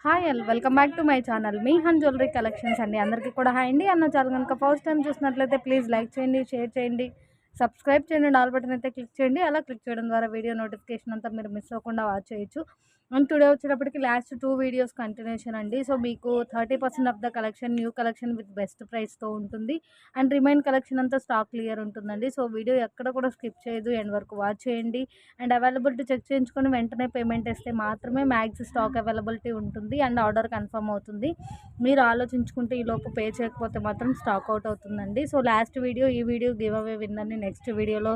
Hi all welcome back to my channel మీహన్ jewellery collections అండి. అందరికీ కూడా హాయ్ అండి. అన్న ఛానల్ కనుక ఫస్ట్ టైం చూసినట్లయితే ప్లీజ్ లైక్ చేయండి, షేర్ చేయండి, సబ్స్క్రైబ్ చేయండి, ఆల్ బటన్ అయితే క్లిక్ చేయండి. అలా క్లిక్ చేయడం ద్వారా వీడియో నోటిఫికేషన్ అంతా మీరు మిస్ అవ్వకుండా వాచ్ చేయొచ్చు. అండ్ టుడే వచ్చేటప్పటికి లాస్ట్ 2 వీడియోస్ కంటిన్యూషన్ అండి. సో మీకు 30% off the collection new collection with best ప్రైస్తో ఉంటుంది. అండ్ రిమైన్ కలెక్షన్ అంతా స్టాక్ క్లియర్ ఉంటుందండి. సో వీడియో ఎక్కడ కూడా స్కిప్ చేయదు, ఎండ్ వరకు వాచ్ చేయండి. అండ్ అవైలబిలిటీ చెక్ చేయించుకొని వెంటనే పేమెంట్ వేస్తే మాత్రమే మ్యాక్స్ స్టాక్ అవైలబిలిటీ ఉంటుంది అండ్ ఆర్డర్ కన్ఫర్మ్ అవుతుంది. మీరు ఆలోచించుకుంటే ఈలోపు పే చేయకపోతే మాత్రం స్టాక్ అవుట్ అవుతుందండి. సో లాస్ట్ వీడియో ఈ వీడియో గివ్ అవే విన్నర్ని నెక్స్ట్ వీడియోలో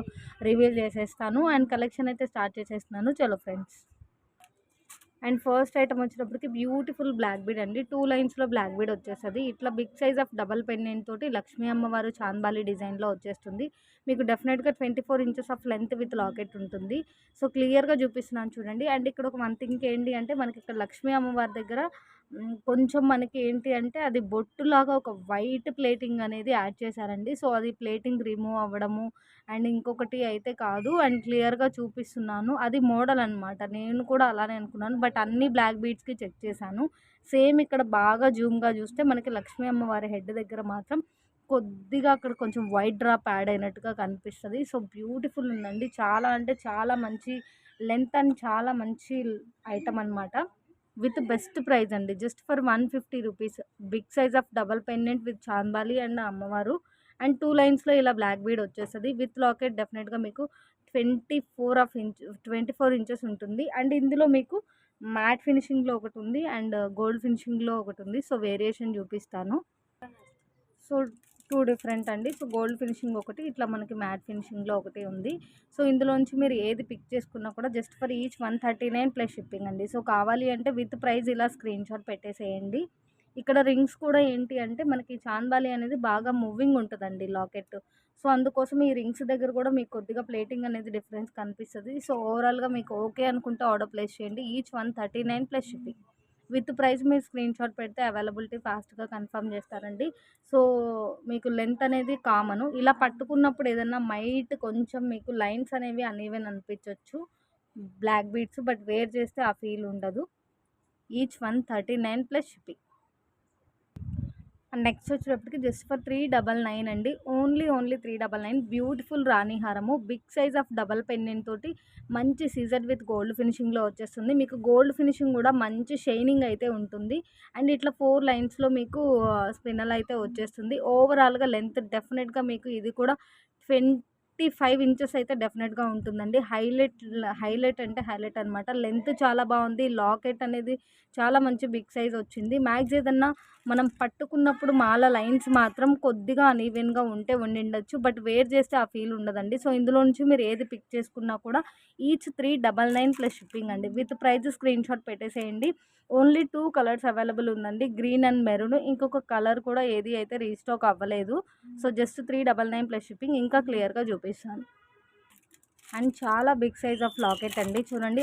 రివీల్ చేసేస్తాను. అండ్ కలెక్షన్ అయితే స్టార్ట్ చేసేస్తున్నాను. చలో ఫ్రెండ్స్. అండ్ ఫస్ట్ ఐటమ్ వచ్చేటప్పటికి బ్యూటిఫుల్ బ్లాక్ బీడ్ అండి. 2 లైన్స్లో బ్లాక్ బీడ్ వచ్చేస్తుంది. ఇట్లా big size of double pendant తోటి లక్ష్మీ అమ్మవారు చాందాలి డిజైన్లో వచ్చేస్తుంది. మీకు డెఫినెట్గా 24 inches of length with locket ఉంటుంది. సో క్లియర్గా చూపిస్తున్నాను చూడండి. అండ్ ఇక్కడ ఒక వన్ థింగ్ ఏంటి అంటే మనకి ఇక్కడ లక్ష్మీ అమ్మవారి దగ్గర కొంచెం మనకి ఏంటి అంటే అది బొట్టులాగా ఒక వైట్ ప్లేటింగ్ అనేది యాడ్ చేశారండి. సో అది ప్లేటింగ్ రిమూవ్ అవ్వడము అండ్ ఇంకొకటి అయితే కాదు. అండ్ క్లియర్గా చూపిస్తున్నాను, అది మోడల్ అనమాట. నేను కూడా అలానే అనుకున్నాను, బట్ అన్ని బ్లాక్ బీడ్స్కి చెక్ చేశాను. సేమ్ ఇక్కడ బాగా జూమ్గా చూస్తే మనకి లక్ష్మీ అమ్మవారి హెడ్ దగ్గర మాత్రం కొద్దిగా అక్కడ కొంచెం వైట్ డ్రాప్ యాడ్ అయినట్టుగా కనిపిస్తుంది. సో బ్యూటిఫుల్ ఉందండి. చాలా అంటే చాలా మంచి లెంత్ అండ్ చాలా మంచి ఐటమ్ అనమాట. విత్ బెస్ట్ ప్రైస్ అండి. Just for 150 rupees. Big size of double pendant with చాందాలి అండ్ అమ్మవారు. అండ్ 2 లైన్స్లో ఇలా బ్లాక్ బీడ్ వచ్చేస్తుంది విత్ లాకెట్. డెఫినెట్గా మీకు 24 ఇంచెస్ ఉంటుంది. అండ్ ఇందులో మీకు మ్యాట్ ఫినిషింగ్లో ఒకటి ఉంది అండ్ గోల్డ్ ఫినిషింగ్లో ఒకటి ఉంది. సో వేరియేషన్ చూపిస్తాను. సో 2 డిఫరెంట్ అండి. సో గోల్డ్ ఫినిషింగ్ ఒకటి, ఇట్లా మనకి మ్యాట్ ఫినిషింగ్లో ఒకటి ఉంది. సో ఇందులోంచి మీరు ఏది పిక్ చేసుకున్నా కూడా just for each 139 plus shipping అండి. సో కావాలి అంటే విత్ ప్రైస్ ఇలా స్క్రీన్ షాట్ పెట్టేసేయండి. ఇక్కడ రింగ్స్ కూడా ఏంటి అంటే మనకి చాందాలి అనేది బాగా మూవింగ్ ఉంటుందండి లాకెట్. సో అందుకోసం ఈ రింగ్స్ దగ్గర కూడా మీకు కొద్దిగా ప్లేటింగ్ అనేది డిఫరెన్స్ కనిపిస్తుంది. సో ఓవరాల్గా మీకు ఓకే అనుకుంటే ఆర్డర్ ప్లేస్ చేయండి. Each 139 plus shipping. With price మీరు స్క్రీన్ షాట్ పెడితే అవైలబిలిటీ ఫాస్ట్గా కన్ఫర్మ్ చేస్తారండి. సో మీకు లెంత్ అనేది కామను. ఇలా పట్టుకున్నప్పుడు ఏదన్నా మైట్ కొంచెం మీకు లైన్స్ అనేవి అన్ఈవెన్ అనిపించవచ్చు బ్లాక్ బీడ్స్, బట్ వేర్ చేస్తే ఆ ఫీల్ ఉండదు. Each 139 plus shipping. And next వచ్చేటప్పటికి జస్ట్ ఫర్ 399 అండి. ఓన్లీ 399. బ్యూటిఫుల్ రాణి హారము big size of double pendant తోటి మంచి సీజర్ విత్ గోల్డ్ ఫినిషింగ్లో వచ్చేస్తుంది. మీకు గోల్డ్ ఫినిషింగ్ కూడా మంచి షైనింగ్ అయితే ఉంటుంది. అండ్ ఇట్లా 4 లైన్స్లో మీకు స్పిన్నల్ అయితే వచ్చేస్తుంది. ఓవరాల్గా లెంత్ డెఫినెట్గా మీకు ఇది కూడా 25 ఇంచెస్ అయితే డెఫినెట్గా ఉంటుందండి. హైలైట్ అంటే హైలైట్ అనమాట. లెంత్ చాలా బాగుంది. లాకెట్ అనేది చాలా మంచి బిగ్ సైజ్ వచ్చింది. మ్యాక్స్ ఏదన్నా మనం పట్టుకున్నప్పుడు మాల లైన్స్ మాత్రం కొద్దిగా అన్ఈవెన్గా ఉండిండొచ్చు, బట్ వేర్ చేస్తే ఆ ఫీల్ ఉండదండి. సో ఇందులో నుంచి మీరు ఏది పిక్ చేసుకున్నా కూడా ఈచ్ 399 ప్లస్ షిప్పింగ్ అండి. విత్ ప్రైస్ స్క్రీన్ షాట్ పెట్టేసేయండి. ఓన్లీ 2 కలర్స్ అవైలబుల్ ఉందండి, గ్రీన్ అండ్ మెరూన్. ఇంకొక కలర్ కూడా ఏది అయితే రీస్టాక్ అవ్వలేదు. So just 399 plus shipping. ఇంకా క్లియర్గా చూపిస్తాను. అండ్ చాలా బిగ్ సైజ్ ఆఫ్ లాకెట్ అండి. చూడండి,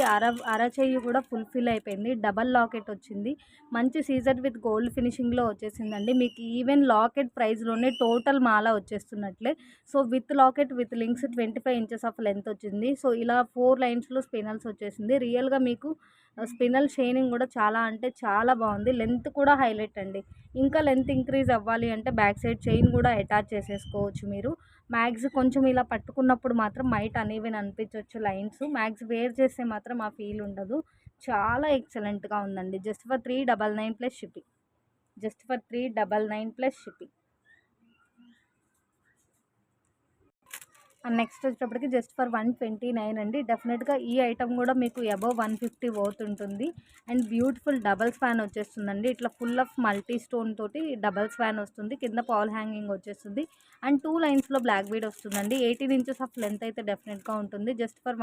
అర చెయ్యి కూడా ఫుల్ఫిల్ అయిపోయింది. డబల్ లాకెట్ వచ్చింది. మంచి సీజర్ విత్ గోల్డ్ ఫినిషింగ్లో వచ్చేసిందండి. మీకు ఈవెన్ లాకెట్ ప్రైస్లోనే టోటల్ మాల వచ్చేస్తున్నట్లే. So with locket with links 25 inches of length వచ్చింది. సో ఇలా 4 లైన్స్లో స్పినల్స్ వచ్చేసింది. రియల్గా మీకు స్పినల్ షైనింగ్ కూడా చాలా అంటే చాలా బాగుంది. లెంత్ కూడా హైలైట్ అండి. ఇంకా లెంత్ ఇంక్రీజ్ అవ్వాలి అంటే బ్యాక్ సైడ్ చైన్ కూడా అటాచ్ చేసేసుకోవచ్చు మీరు. మ్యాగ్స్ కొంచెం ఇలా పట్టుకున్నప్పుడు మాత్రం మైట్ అన్ఈవెన్ అనిపించవచ్చు లైన్స్. మ్యాగ్స్ వేర్ చేస్తే మాత్రం ఆ ఫీల్ ఉండదు. చాలా ఎక్సలెంట్గా ఉందండి. Just for 399 plus shipping. Just for 399 plus shipping. And next వచ్చేటప్పటికి జస్ట్ ఫర్ 129 అండి. డెఫినెట్గా ఈ ఐటమ్ కూడా మీకు అబవ్ 150 వర్త్ ఉంటుంది. అండ్ బ్యూటిఫుల్ డబల్ స్పాన్ వచ్చేస్తుందండి. ఇట్లా ఫుల్ ఆఫ్ మల్టీ స్టోన్ తోటి డబల్ స్పాన్ వస్తుంది. కింద పాల్ హ్యాంగింగ్ వచ్చేస్తుంది. అండ్ 2 లైన్స్లో బ్లాక్ బీడ్ వస్తుందండి. 18 ఇంచెస్ ఆఫ్ లెంత్ అయితే డెఫినెట్గా ఉంటుంది. జస్ట్ ఫర్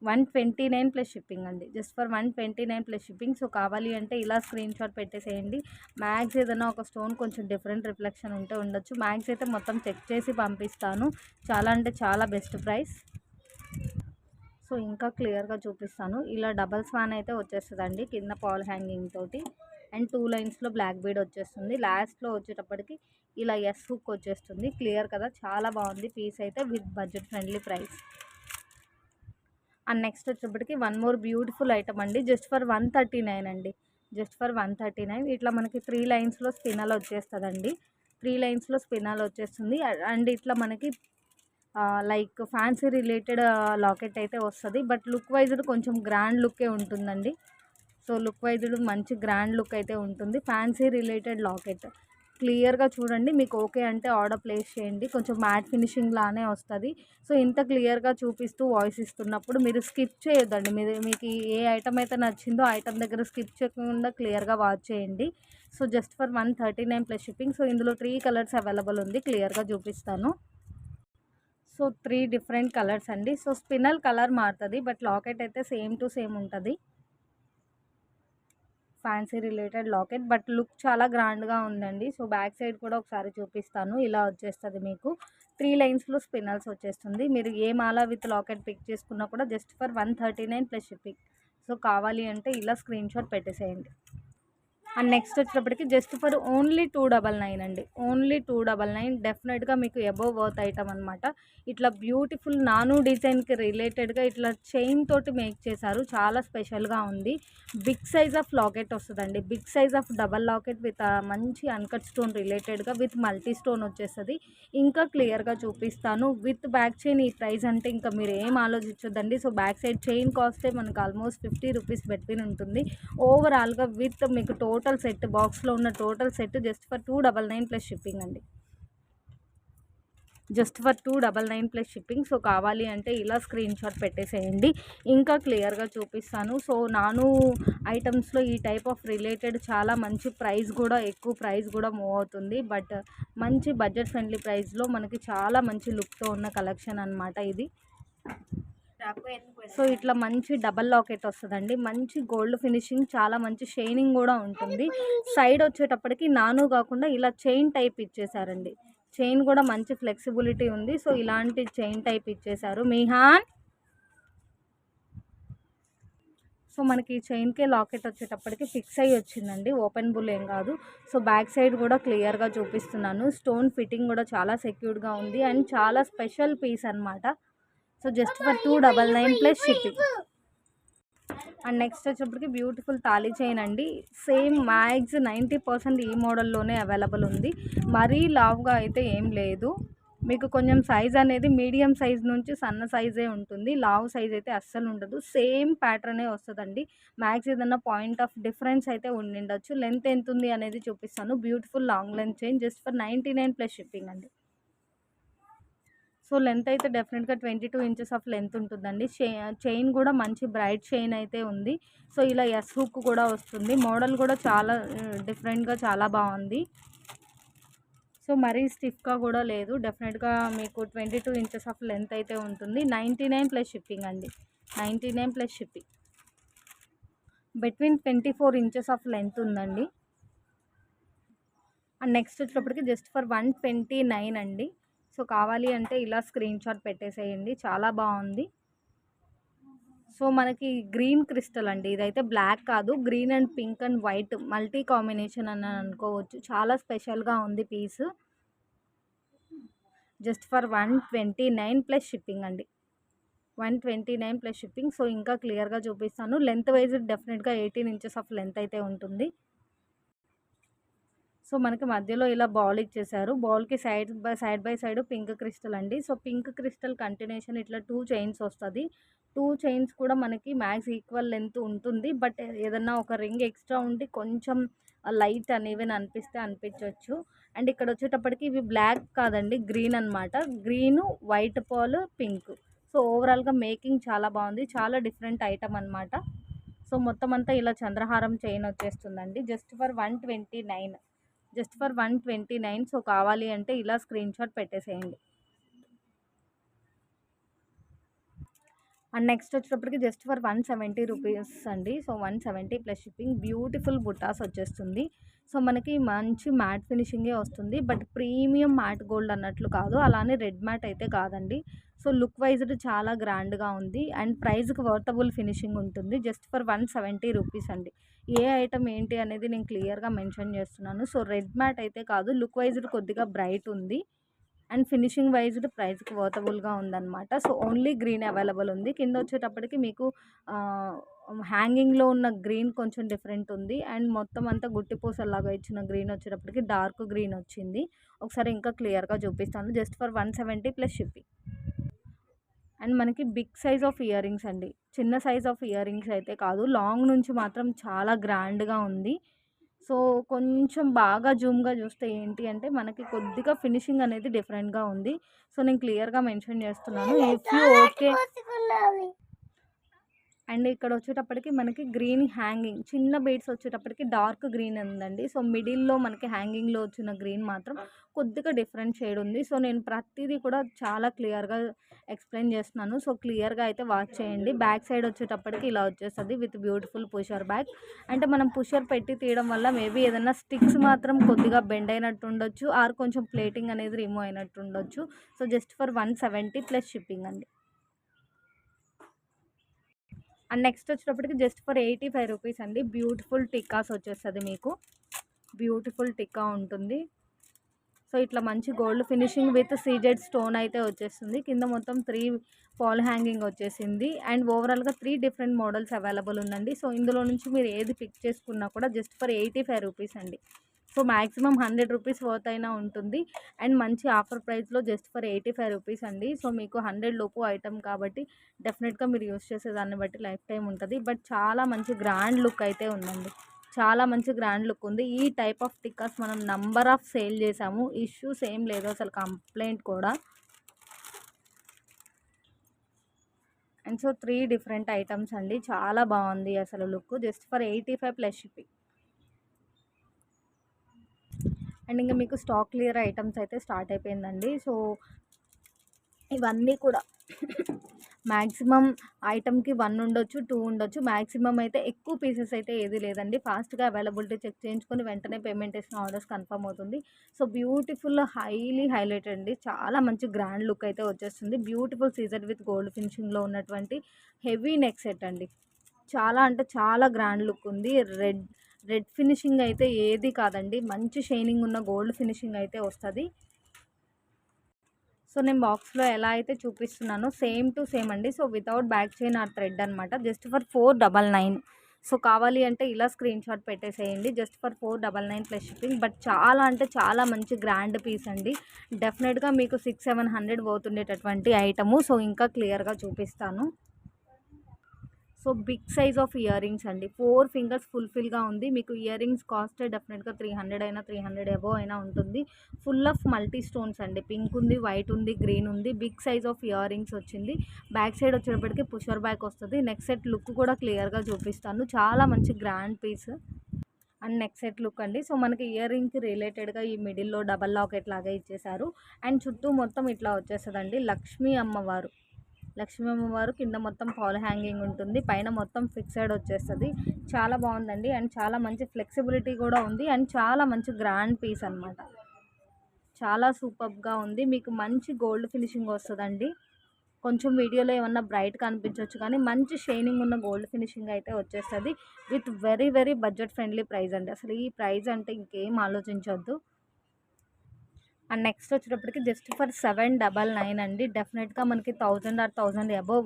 129 ప్లస్ షిప్పింగ్ అండి. Just for 129 plus shipping. So కావాలి అంటే ఇలా స్క్రీన్ షాట్ పెట్టేసేయండి. మ్యాగ్స్ ఏదైనా ఒక స్టోన్ కొంచెం డిఫరెంట్ రిఫ్లెక్షన్ ఉంటే ఉండొచ్చు. మ్యాగ్స్ అయితే మొత్తం చెక్ చేసి పంపిస్తాను. చాలా అంటే చాలా బెస్ట్ ప్రైస్. సో ఇంకా క్లియర్గా చూపిస్తాను. ఇలా డబల్ స్వాన్ అయితే వచ్చేస్తుందండి కింద పాల్ హ్యాంగింగ్ తోటి. అండ్ 2 లైన్స్లో బ్లాక్ బీడ్ వచ్చేస్తుంది. లాస్ట్లో వచ్చేటప్పటికి ఇలా ఎస్ హుక్ వచ్చేస్తుంది. క్లియర్ కదా, చాలా బాగుంది పీస్ అయితే with budget friendly price. And next వచ్చేప్పటికి వన్ మోర్ బ్యూటిఫుల్ ఐటమ్ అండి. జస్ట్ ఫర్ 139 అండి. జస్ట్ ఫర్ 139 ఇట్లా మనకి 3 లైన్స్‌లో స్పినాల్ వచ్చేస్తదండి. 3 లైన్స్‌లో స్పినాల్ వచ్చేస్తుంది. అండ్ ఇట్లా మనకి లైక్ ఫ్యాన్సీ రిలేటెడ్ లాకెట్ అయితే వస్తది. బట్ లుక్ వైజ్డ్ కొంచెం గ్రాండ్ లుక్కే ఉంటుందండి. సో లుక్ వైజ్డ్ మంచి గ్రాండ్ లుక్ అయితే ఉంటుంది. ఫ్యాన్సీ రిలేటెడ్ లాకెట్ క్లియర్గా చూడండి. మీకు ఓకే అంటే ఆర్డర్ ప్లేస్ చేయండి. కొంచెం మ్యాట్ ఫినిషింగ్ లానే వస్తుంది. సో ఇంత క్లియర్గా చూపిస్తూ వాయిస్ ఇస్తున్నప్పుడు మీరు స్కిప్ చేయొద్దండి. మీకు ఏ ఐటమ్ అయితే నచ్చిందో ఆ ఐటమ్ దగ్గర స్కిప్ చేయకుండా క్లియర్గా వాచ్ చేయండి. So just for 139 plus shipping. So ఇందులో 3 కలర్స్ అవైలబుల్ ఉంది. క్లియర్గా చూపిస్తాను. సో 3 డిఫరెంట్ కలర్స్ అండి. సో స్పినల్ కలర్ మారుతుంది, బట్ లాకెట్ అయితే సేమ్ టు సేమ్ ఉంటుంది. Fancy related locket, but look చాలా గ్రాండ్గా ఉందండి. సో బ్యాక్ సైడ్ కూడా ఒకసారి చూపిస్తాను. ఇలా వచ్చేస్తుంది మీకు 3 లైన్స్లో స్పినల్స్ వచ్చేస్తుంది. మీరు ఏ మాల విత్ లాకెట్ పిక్ చేసుకున్నా కూడా just for 139 plus shipping. So కావాలి అంటే ఇలా స్క్రీన్ షాట్ పెట్టేసేయండి. అండ్ నెక్స్ట్ వచ్చేటప్పటికి జస్ట్ ఫర్ ఓన్లీ 299 అండి. ఓన్లీ 299 డెఫినెట్గా మీకు అబోవ్ వర్త్ ఐటమ్ అనమాట. ఇట్లా బ్యూటిఫుల్ నాను డిజైన్కి రిలేటెడ్గా ఇట్లా చైన్ తోటి మేక్ చేశారు. చాలా స్పెషల్గా ఉంది. బిగ్ సైజ్ ఆఫ్ లాకెట్ వస్తుందండి. Big size of double locket with మంచి అన్కట్ స్టోన్ రిలేటెడ్గా విత్ మల్టీ స్టోన్ వచ్చేస్తుంది. ఇంకా క్లియర్గా చూపిస్తాను. విత్ బ్యాక్ చైన్ ఈ ప్రైస్ అంటే ఇంకా మీరు ఏం ఆలోచించొద్దండి. సో బ్యాక్ సైడ్ చైన్ కాస్టే మనకు ఆల్మోస్ట్ 50 రూపీస్ పెట్టిన ఉంటుంది. ఓవరాల్గా విత్ మీకు టోటల్ సెట్ బాక్స్లో ఉన్న total set just for 299 plus shipping అండి. Just for 299 plus shipping. So కావాలి అంటే ఇలా స్క్రీన్ షాట్ పెట్టేసేయండి. ఇంకా క్లియర్గా చూపిస్తాను. సో నాను ఐటమ్స్లో ఈ టైప్ ఆఫ్ రిలేటెడ్ చాలా మంచి ప్రైస్ కూడా, ఎక్కువ ప్రైస్ కూడా మూవ్ అవుతుంది. బట్ మంచి బడ్జెట్ ఫ్రెండ్లీ ప్రైస్లో మనకి చాలా మంచి లుక్తో ఉన్న కలెక్షన్ అనమాట ఇది. సో ఇట్లా మంచి డబల్ లాకెట్ వస్తుందండి. మంచి గోల్డ్ ఫినిషింగ్, చాలా మంచి షైనింగ్ కూడా ఉంటుంది. సైడ్ వచ్చేటప్పటికి నాను కాకుండా ఇలా చైన్ టైప్ ఇచ్చేసారండి. చైన్ కూడా మంచి ఫ్లెక్సిబిలిటీ ఉంది. సో ఇలాంటి చైన్ టైప్ ఇచ్చేసారు. మీహాన్ సో మనకి చైన్కే లాకెట్ వచ్చేటప్పటికి ఫిక్స్ అయ్యి వచ్చిందండి. ఓపెన్ బుల్ ఏం కాదు. సో బ్యాక్ సైడ్ కూడా క్లియర్గా చూపిస్తున్నాను. స్టోన్ ఫిట్టింగ్ కూడా చాలా సెక్యూర్డ్గా ఉంది అండ్ చాలా స్పెషల్ పీస్ అనమాట. So just for 299 plus shipping. And next వచ్చేప్పటికి బ్యూటిఫుల్ తాళీ చైన్ అండి. సేమ్ మ్యాక్స్ 90% ఈ మోడల్లోనే అవైలబుల్ ఉంది. మరీ లావుగా అయితే ఏం లేదు. మీకు కొంచెం సైజ్ అనేది మీడియం సైజ్ నుంచి సన్న సైజే ఉంటుంది. లావు సైజ్ అయితే అస్సలు ఉండదు. సేమ్ ప్యాటర్నే వస్తుందండి. మ్యాక్స్ ఏదన్నా పాయింట్ ఆఫ్ డిఫరెన్స్ అయితే ఉండిండొచ్చు. లెంత్ ఎంత ఉంది అనేది చూపిస్తాను. Beautiful long length chain just for 99 plus shipping అండి. సో లెంత్ అయితే డెఫినెట్గా 22 ఇంచెస్ ఆఫ్ లెంత్ ఉంటుందండి. చైన్ కూడా మంచి బ్రైట్ చైన్ అయితే ఉంది. సో ఇలా ఎస్ హుక్ కూడా వస్తుంది. మోడల్ కూడా చాలా డిఫరెంట్గా చాలా బాగుంది. సో మరీ స్టిఫ్గా కూడా లేదు. డెఫినెట్గా మీకు 22 ఇంచెస్ ఆఫ్ లెంత్ అయితే ఉంటుంది. 99 ప్లస్ షిప్పింగ్ అండి. 99 plus shipping. Between 24 inches of length ఉందండి. అండ్ నెక్స్ట్ వచ్చేటప్పటికి జస్ట్ ఫర్ 129 అండి. సో కావాలి అంటే ఇలా స్క్రీన్ షాట్ పెట్టేసేయండి. చాలా బాగుంది. సో మనకి గ్రీన్ క్రిస్టల్ అండి. ఇదైతే బ్లాక్ కాదు, green and pink and white multi combination అని అనుకోవచ్చు. చాలా స్పెషల్గా ఉంది piece. Just for 129 plus shipping అండి. 129 ప్లస్ షిప్పింగ్. సో ఇంకా క్లియర్గా చూపిస్తాను. లెంత్ వైజ్ డెఫినెట్గా 18 ఇంచెస్ ఆఫ్ లెంత్ అయితే ఉంటుంది. సో మనకి మధ్యలో ఇలా బాల్ ఇచ్చేసారు. బాల్కి side by side pink crystal అండి. సో పింక్ క్రిస్టల్ కంటిన్యూషన్ ఇట్లా 2 చైన్స్ వస్తుంది. 2 చైన్స్ కూడా మనకి మ్యాక్స్ ఈక్వల్ లెంత్ ఉంటుంది. బట్ ఏదన్నా ఒక రింగ్ ఎక్స్ట్రా ఉండి కొంచెం లైట్ అనేవని అనిపిస్తే అనిపించవచ్చు. అండ్ ఇక్కడ వచ్చేటప్పటికి ఇవి బ్లాక్ కాదండి, గ్రీన్ అనమాట. Green, white Paul, pink. So ఓవరాల్గా మేకింగ్ చాలా బాగుంది. చాలా డిఫరెంట్ ఐటమ్ అనమాట. సో మొత్తం అంతా ఇలా చంద్రహారం చైన్ వచ్చేస్తుందండి. Just for 129. Just for 129. So కావాలి అంటే ఇలా స్క్రీన్ షాట్ పెట్టేసేయండి. అండ్ నెక్స్ట్ వచ్చేటప్పటికి జస్ట్ ఫర్ 170 రూపీస్ అండి. So 170 plus shipping. బ్యూటిఫుల్ బుటాస్ వచ్చేస్తుంది. సో మనకి మంచి మ్యాట్ ఫినిషింగే వస్తుంది. బట్ ప్రీమియం మ్యాట్ గోల్డ్ అన్నట్లు కాదు, అలానే రెడ్ మ్యాట్ అయితే కాదండి. సో లుక్ వైజ్డ్ చాలా గ్రాండ్గా ఉంది అండ్ ప్రైస్కి వర్తబుల్ ఫినిషింగ్ ఉంటుంది. జస్ట్ ఫర్ 170 రూపీస్ అండి. ఏ ఐటమ్ ఏంటి అనేది నేను క్లియర్గా మెన్షన్ చేస్తున్నాను. సో రెడ్ మ్యాట్ అయితే కాదు, లుక్ వైజ్డ్ కొద్దిగా బ్రైట్ ఉంది అండ్ ఫినిషింగ్ వైజ్డ్ ప్రైస్కి వర్తబుల్గా ఉందన్నమాట. సో ఓన్లీ గ్రీన్ అవైలబుల్ ఉంది. కింద వచ్చేటప్పటికి మీకు హ్యాంగింగ్లో ఉన్న గ్రీన్ కొంచెం డిఫరెంట్ ఉంది. అండ్ మొత్తం అంతా గుట్టి పూసల్లాగా ఇచ్చిన గ్రీన్ వచ్చేటప్పటికి డార్క్ గ్రీన్ వచ్చింది. ఒకసారి ఇంకా క్లియర్గా చూపిస్తాను. Just for 170 plus shipping. And మనకి big size of ear rings అండి. చిన్న సైజ్ ఆఫ్ ఇయర్ రింగ్స్ అయితే కాదు, లాంగ్ నుంచి మాత్రం చాలా గ్రాండ్గా ఉంది. సో కొంచెం బాగా జూమ్గా చూస్తే ఏంటి అంటే మనకి కొద్దిగా ఫినిషింగ్ అనేది డిఫరెంట్గా ఉంది. సో నేను క్లియర్గా మెన్షన్ చేస్తున్నాను. If you okay. అండ్ ఇక్కడ వచ్చేటప్పటికి మనకి గ్రీన్ హ్యాంగింగ్ చిన్న బీడ్స్ వచ్చేటప్పటికి డార్క్ గ్రీన్ ఉందండి. సో మిడిల్లో మనకి హ్యాంగింగ్లో వచ్చిన గ్రీన్ మాత్రం కొద్దిగా డిఫరెంట్ షేడ్ ఉంది. సో నేను ప్రతిదీ కూడా చాలా క్లియర్గా ఎక్స్ప్లెయిన్ చేస్తున్నాను. సో క్లియర్గా అయితే వాచ్ చేయండి. బ్యాక్ సైడ్ వచ్చేటప్పటికి ఇలా వచ్చేస్తుంది విత్ బ్యూటిఫుల్ పుషర్ బ్యాక్. అంటే మనం పుషర్ పెట్టి తీయడం వల్ల మేబీ ఏదైనా స్టిక్స్ మాత్రం కొద్దిగా బెండ్ అయినట్టు ఉండొచ్చు, ఆర్ కొంచెం ప్లేటింగ్ అనేది రిమూవ్ అయినట్టు ఉండొచ్చు. So just for 170 plus shipping అండి. అండ్ నెక్స్ట్ వచ్చేటప్పటికి జస్ట్ ఫర్ 85 రూపీస్ అండి. బ్యూటిఫుల్ టిక్కాస్ వచ్చేస్తుంది మీకు. బ్యూటిఫుల్ టిక్కా ఉంటుంది. సో ఇట్లా మంచి gold finishing with CZ stone అయితే వచ్చేస్తుంది. కింద మొత్తం 3 ఫాల్ హ్యాంగింగ్ వచ్చేసింది. అండ్ ఓవరాల్గా 3 డిఫరెంట్ మోడల్స్ అవైలబుల్ ఉందండి. సో ఇందులో నుంచి మీరు ఏది పిక్ చేసుకున్నా కూడా జస్ట్ ఫర్ 85 రూపీస్ అండి. సో మ్యాక్సిమం 100 రూపీస్ వర్త్ అయినా ఉంటుంది. అండ్ మంచి ఆఫర్ ప్రైస్లో జస్ట్ ఫర్ 85 రూపీస్ అండి. సో మీకు 100 లోపు ఐటమ్ కాబట్టి డెఫినెట్గా మీరు యూస్ చేసేదాన్ని బట్టి లైఫ్ టైం ఉంటుంది. బట్ చాలా మంచి గ్రాండ్ లుక్ అయితే ఉందండి. చాలా మంచి గ్రాండ్ లుక్ ఉంది. ఈ టైప్ ఆఫ్ టిక్కాస్ మనం నంబర్ ఆఫ్ సేల్ చేసాము. ఇష్యూస్ ఏం లేదు, అసలు కంప్లైంట్ కూడా. అండ్ సో 3 డిఫరెంట్ ఐటమ్స్ అండి. చాలా బాగుంది అసలు look. Just for 85 plus shipping. And ఇంకా మీకు స్టాక్ క్లియర్ ఐటమ్స్ అయితే స్టార్ట్ అయిపోయిందండి. సో ఇవన్నీ కూడా మ్యాక్సిమం ఐటమ్కి 1 ఉండొచ్చు, 2 ఉండొచ్చు. మ్యాక్సిమం అయితే ఎక్కువ పీసెస్ అయితే ఏది లేదండి. ఫాస్ట్గా అవైలబిలిటీ చెక్ చేయించుకొని వెంటనే పేమెంట్ చేసిన ఆర్డర్స్ కన్ఫర్మ్ అవుతుంది. సో బ్యూటిఫుల్ హైలీ హైలైటెడ్ అండి. చాలా మంచి గ్రాండ్ లుక్ అయితే వచ్చేస్తుంది. బ్యూటిఫుల్ సీజర్ విత్ గోల్డ్ ఫినిషింగ్లో ఉన్నటువంటి హెవీ నెక్ సెట్ అండి. చాలా అంటే చాలా గ్రాండ్ లుక్ ఉంది. రెడ్ ఫినిషింగ్ అయితే ఏది కాదండి, మంచి షైనింగ్ ఉన్న గోల్డ్ ఫినిషింగ్ అయితే వస్తుంది. సో నేను బాక్స్లో ఎలా అయితే చూపిస్తున్నానో సేమ్ టు సేమ్ అండి. So without back chain or thread అనమాట. Just for 499. సో కావాలి అంటే ఇలా స్క్రీన్ షాట్ పెట్టేసేయండి. Just for 499 plus shipping. But చాలా అంటే చాలా మంచి గ్రాండ్ పీస్ అండి. డెఫినెట్గా మీకు 600-700 పోతుండేటటువంటి ఐటము. సో ఇంకా క్లియర్గా చూపిస్తాను. So big size of ear rings అండి. 4 ఫింగర్స్ ఫుల్ఫిల్గా ఉంది. మీకు ఇయర్ రింగ్స్ కాస్ట్ డెఫినెట్గా 300 అయినా 300 అబోవ్ అయినా ఉంటుంది. ఫుల్ ఆఫ్ మల్టీ స్టోన్స్ అండి. పింక్ ఉంది, వైట్ ఉంది, గ్రీన్ ఉంది. Big size of year rings వచ్చింది. బ్యాక్ సైడ్ వచ్చేటప్పటికి పుషర్ బ్యాక్ వస్తుంది. నెక్స్ట్ సెట్ లుక్ కూడా క్లియర్గా చూపిస్తాను. చాలా మంచి grand piece. And next set look అండి. సో మనకి ఇయర్ రింగ్కి రిలేటెడ్గా ఈ మిడిల్లో డబల్ లాకెట్ లాగా ఇచ్చేసారు. అండ్ చుట్టూ మొత్తం ఇట్లా వచ్చేస్తుందండి. లక్ష్మీ అమ్మవారు కింద మొత్తం పాల్ హ్యాంగింగ్ ఉంటుంది. పైన మొత్తం ఫిక్సెడ్ వచ్చేస్తుంది. చాలా బాగుందండి. అండ్ చాలా మంచి ఫ్లెక్సిబిలిటీ కూడా ఉంది. అండ్ చాలా మంచి గ్రాండ్ పీస్ అనమాట. చాలా సూపర్గా ఉంది. మీకు మంచి గోల్డ్ ఫినిషింగ్ వస్తుందండి. కొంచెం వీడియోలో ఏమన్నా బ్రైట్ కనిపించవచ్చు కానీ మంచి షైనింగ్ ఉన్న గోల్డ్ ఫినిషింగ్ అయితే వచ్చేస్తుంది. With very very budget friendly price అండి. అసలు ఈ ప్రైస్ అంటే ఇంకేం ఆలోచించొద్దు. అండ్ నెక్స్ట్ వచ్చేటప్పటికి జస్ట్ ఫర్ 799 అండి. డెఫినెట్గా మనకి 1000 ఆర్ 1000 అబోవ్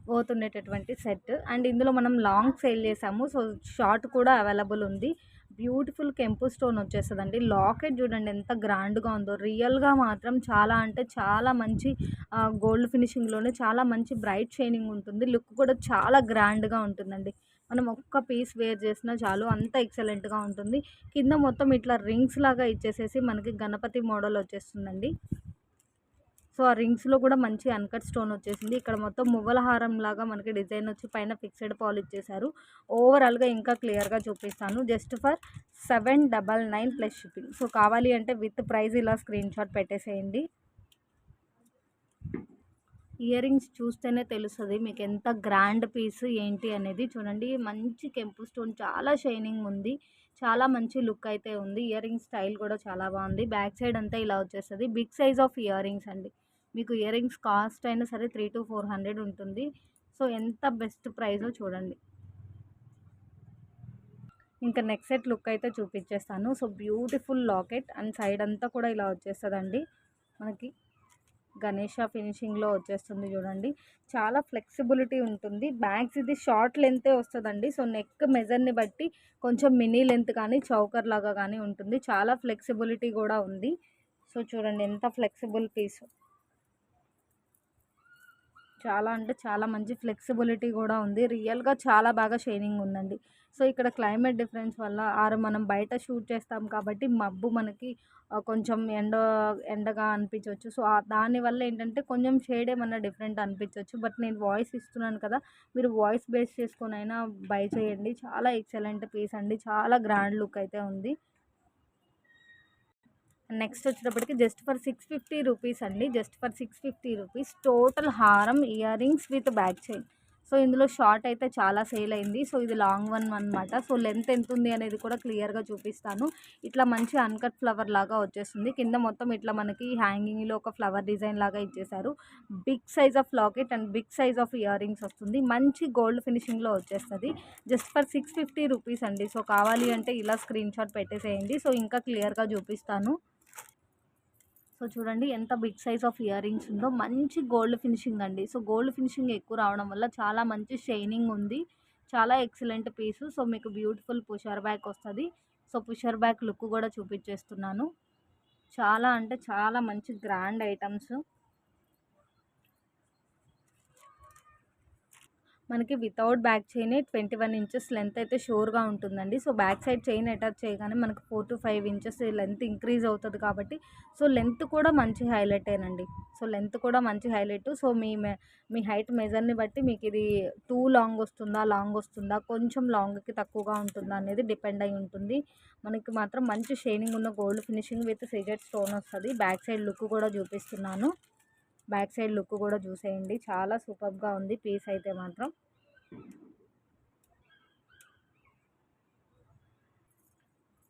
పోతుండేటటువంటి సెట్. అండ్ ఇందులో మనం లాంగ్ సేల్ చేసాము. సో షార్ట్ కూడా అవైలబుల్ ఉంది. బ్యూటిఫుల్ కెంపు స్టోన్ వచ్చేస్తుందండి. లాకెట్ చూడండి ఎంత గ్రాండ్గా ఉందో. రియల్గా మాత్రం చాలా అంటే చాలా మంచి గోల్డ్ ఫినిషింగ్లోనే చాలా మంచి బ్రైట్ షైనింగ్ ఉంటుంది. లుక్ కూడా చాలా గ్రాండ్గా ఉంటుందండి. మనం ఒక్క పీస్ వేర్ చేసినా చాలు, అంత ఎక్సలెంట్గా ఉంటుంది. కింద మొత్తం ఇట్లా రింగ్స్ లాగా ఇచ్చేసేసి మనకి గణపతి మోడల్ వచ్చేస్తుందండి. సో ఆ రింగ్స్లో కూడా మంచి అన్కట్ స్టోన్ వచ్చేసింది. ఇక్కడ మొత్తం మువ్వల హారం లాగా మనకి డిజైన్ వచ్చి పైన ఫిక్స్డ్ పాల్ ఇచ్చేసారు. ఓవరాల్గా ఇంకా క్లియర్గా చూపిస్తాను. Just for 799 plus shipping. So కావాలి అంటే విత్ ప్రైస్ ఇలా స్క్రీన్ షాట్ పెట్టేసేయండి. ఇయర్ రింగ్స్ చూస్తేనే తెలుస్తుంది మీకు ఎంత గ్రాండ్ పీస్ ఏంటి అనేది. చూడండి మంచి కెంపు స్టోన్, చాలా షైనింగ్ ఉంది. చాలా మంచి లుక్ అయితే ఉంది. ఇయర్ రింగ్ స్టైల్ కూడా చాలా బాగుంది. బ్యాక్ సైడ్ అంతా ఇలా వచ్చేస్తుంది. Big size of ear rings అండి. మీకు ఇయర్ రింగ్స్ కాస్ట్ అయినా సరే 300-400 ఉంటుంది. సో ఎంత బెస్ట్ ప్రైజో చూడండి. ఇంకా నెక్స్ట్ సెట్ లుక్ అయితే చూపించేస్తాను. So beautiful locket and side అంతా కూడా ఇలా వచ్చేస్తుందండి మనకి. గణేష ఫినిషింగ్లో వచ్చేస్తుంది చూడండి. చాలా ఫ్లెక్సిబిలిటీ ఉంటుంది. బ్యాగ్స్ ఇది షార్ట్ లెంతే వస్తుందండి. సో నెక్ మెజర్ని బట్టి కొంచెం మినీ లెంత్ కానీ చౌకర్ లాగా కానీ ఉంటుంది. చాలా ఫ్లెక్సిబిలిటీ కూడా ఉంది. సో చూడండి ఎంత ఫ్లెక్సిబుల్ పీస్. చాలా అంటే చాలా మంచి ఫ్లెక్సిబిలిటీ కూడా ఉంది. రియల్గా చాలా బాగా షైనింగ్ ఉందండి. సో ఇక్కడ క్లైమేట్ డిఫరెన్స్ వల్ల మనం బయట షూట్ చేస్తాం కాబట్టి మబ్బు మనకి కొంచెం ఎండగా అనిపించవచ్చు. సో దానివల్ల ఏంటంటే కొంచెం షేడ్ ఏమన్నా డిఫరెంట్ అనిపించవచ్చు. బట్ నేను వాయిస్ ఇస్తున్నాను కదా, మీరు వాయిస్ బేస్ చేసుకొని అయినా బై చేయండి. చాలా ఎక్సలెంట్ పీస్ అండి. చాలా గ్రాండ్ లుక్ అయితే ఉంది. నెక్స్ట్ వచ్చేటప్పటికి జస్ట్ ఫర్ 650 రూపీస్ అండి. జస్ట్ ఫర్ 650 రూపీస్ టోటల్ హారం, ear rings with back chain. So ఇందులో షార్ట్ అయితే చాలా సేల్ అయింది. సో ఇది లాంగ్ వన్ అనమాట. సో లెంత్ ఎంత ఉంది అనేది కూడా క్లియర్గా చూపిస్తాను. ఇట్లా మంచి అన్కట్ ఫ్లవర్ లాగా వచ్చేస్తుంది. కింద మొత్తం ఇట్లా మనకి హ్యాంగింగ్లో ఒక ఫ్లవర్ డిజైన్ లాగా ఇచ్చేసారు. Big size of locket and big size of year rings వస్తుంది. మంచి గోల్డ్ ఫినిషింగ్లో వచ్చేస్తుంది. జస్ట్ ఫర్ 650 రూపీస్ అండి. సో కావాలి అంటే ఇలా స్క్రీన్ షాట్ పెట్టేసేయండి. సో ఇంకా క్లియర్గా చూపిస్తాను. సో చూడండి ఎంత big size of year rings ఉందో. మంచి గోల్డ్ ఫినిషింగ్ అండి. సో గోల్డ్ ఫినిషింగ్ ఎక్కువ రావడం వల్ల చాలా మంచి షైనింగ్ ఉంది. చాలా ఎక్సలెంట్ పీసు. సో మీకు బ్యూటిఫుల్ పుషర్ బ్యాక్ వస్తుంది. సో పుషర్ బ్యాక్ లుక్ కూడా చూపించేస్తున్నాను. చాలా అంటే చాలా మంచి గ్రాండ్ ఐటమ్స్. మనకి without back chain 21 inches length అయితే షూర్గా ఉంటుందండి. So back side chain attach చేయగానే మనకు 4 to 5 ఇంచెస్ లెంత్ ఇంక్రీజ్ అవుతుంది కాబట్టి సో లెంత్ కూడా మంచి హైలైటేనండి. సో లెంత్ కూడా మంచి హైలైట్. సో మీ హైట్ మెజర్ని బట్టి మీకు ఇది టూ లాంగ్ వస్తుందా, లాంగ్ వస్తుందా, కొంచెం లాంగ్కి తక్కువగా ఉంటుందా అనేది డిపెండ్ అయి ఉంటుంది. మనకి మాత్రం మంచి షైనింగ్ ఉన్న gold finishing with CZ stone వస్తుంది. బ్యాక్ సైడ్ లుక్ కూడా చూపిస్తున్నాను. బ్యాక్ సైడ్ లుక్ కూడా చూసేయండి. చాలా సూపర్గా ఉంది పీస్ అయితే మాత్రం.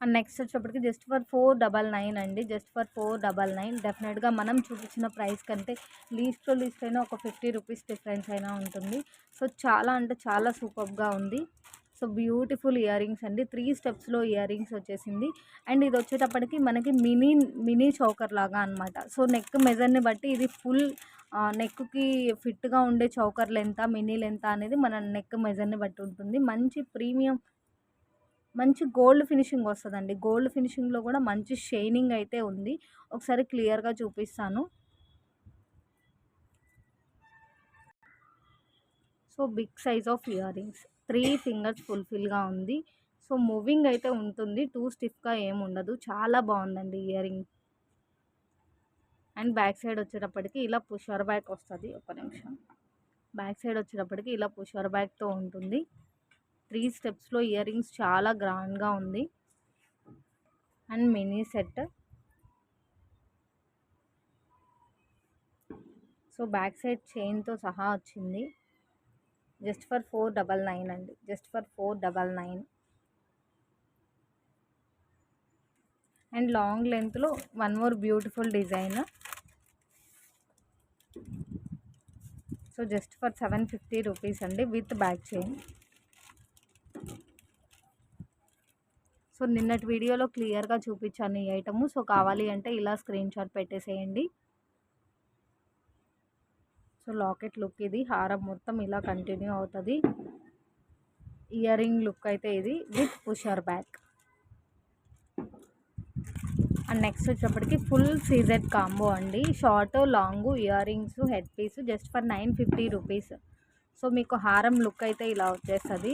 అండ్ నెక్స్ట్ వచ్చేటప్పటికి జస్ట్ ఫర్ 499 అండి. Just for 499. డెఫినెట్గా మనం చూపించిన ప్రైస్ కంటే లీస్ట్ అయినా ఒక 50 రూపీస్ డిఫరెన్స్ అయినా ఉంటుంది. సో చాలా అంటే చాలా సూపర్గా ఉంది. సో బ్యూటిఫుల్ ఇయర్ రింగ్స్ అండి. 3 స్టెప్స్లో ఇయర్ రింగ్స్ వచ్చేసింది. అండ్ ఇది వచ్చేటప్పటికి మనకి మినీ చౌకర్ లాగా అనమాట. సో నెక్ మెజర్ని బట్టి ఇది ఫుల్ నెక్కి ఫిట్గా ఉండే చౌకర్ లెంత్, మినీ లెంత్ అనేది మన నెక్ మెజర్ని బట్టి ఉంటుంది. మంచి ప్రీమియం, మంచి గోల్డ్ ఫినిషింగ్ వస్తుందండి. గోల్డ్ ఫినిషింగ్లో కూడా మంచి షైనింగ్ అయితే ఉంది. ఒకసారి క్లియర్గా చూపిస్తాను. So big size of ear rings, 3 fingers ఫుల్ఫిల్గా ఉంది. సో మూవింగ్ అయితే ఉంటుంది. టూ స్టిఫ్గా ఏమి ఉండదు. చాలా బాగుందండి ear ring. And back side వచ్చేటప్పటికి ఇలా పుషర్ బ్యాక్ వస్తుంది. ఒక నిమిషం. బ్యాక్ సైడ్ వచ్చేటప్పటికి ఇలా పుషర్ బ్యాక్తో ఉంటుంది. 3 స్టెప్స్లో ఇయర్ రింగ్స్ చాలా గ్రాండ్గా ఉంది. And mini set. So back side చైన్తో సహా వచ్చింది. జస్ట్ ఫర్ 499 అండి. Just for 499. అండ్ లాంగ్ లెంత్లో one more beautiful design. So just for 750 rupees అండి విత్ బ్యాక్ చైన్. సో నిన్నటి వీడియోలో క్లియర్గా చూపించాను ఈ ఐటము. సో కావాలి అంటే ఇలా స్క్రీన్ షాట్ పెట్టేసేయండి. సో లాకెట్ లుక్ ఇది. హారం మొత్తం ఇలా కంటిన్యూ అవుతుంది. ఇయర్ రింగ్ లుక్ అయితే ఇది with pusher back. And next వచ్చేటప్పటికి ఫుల్ సీజెడ్ కాంబో అండి. Short, long, ear rings, head piece just for 950 rupees. So మీకు హారం లుక్ అయితే ఇలా వచ్చేస్తుంది.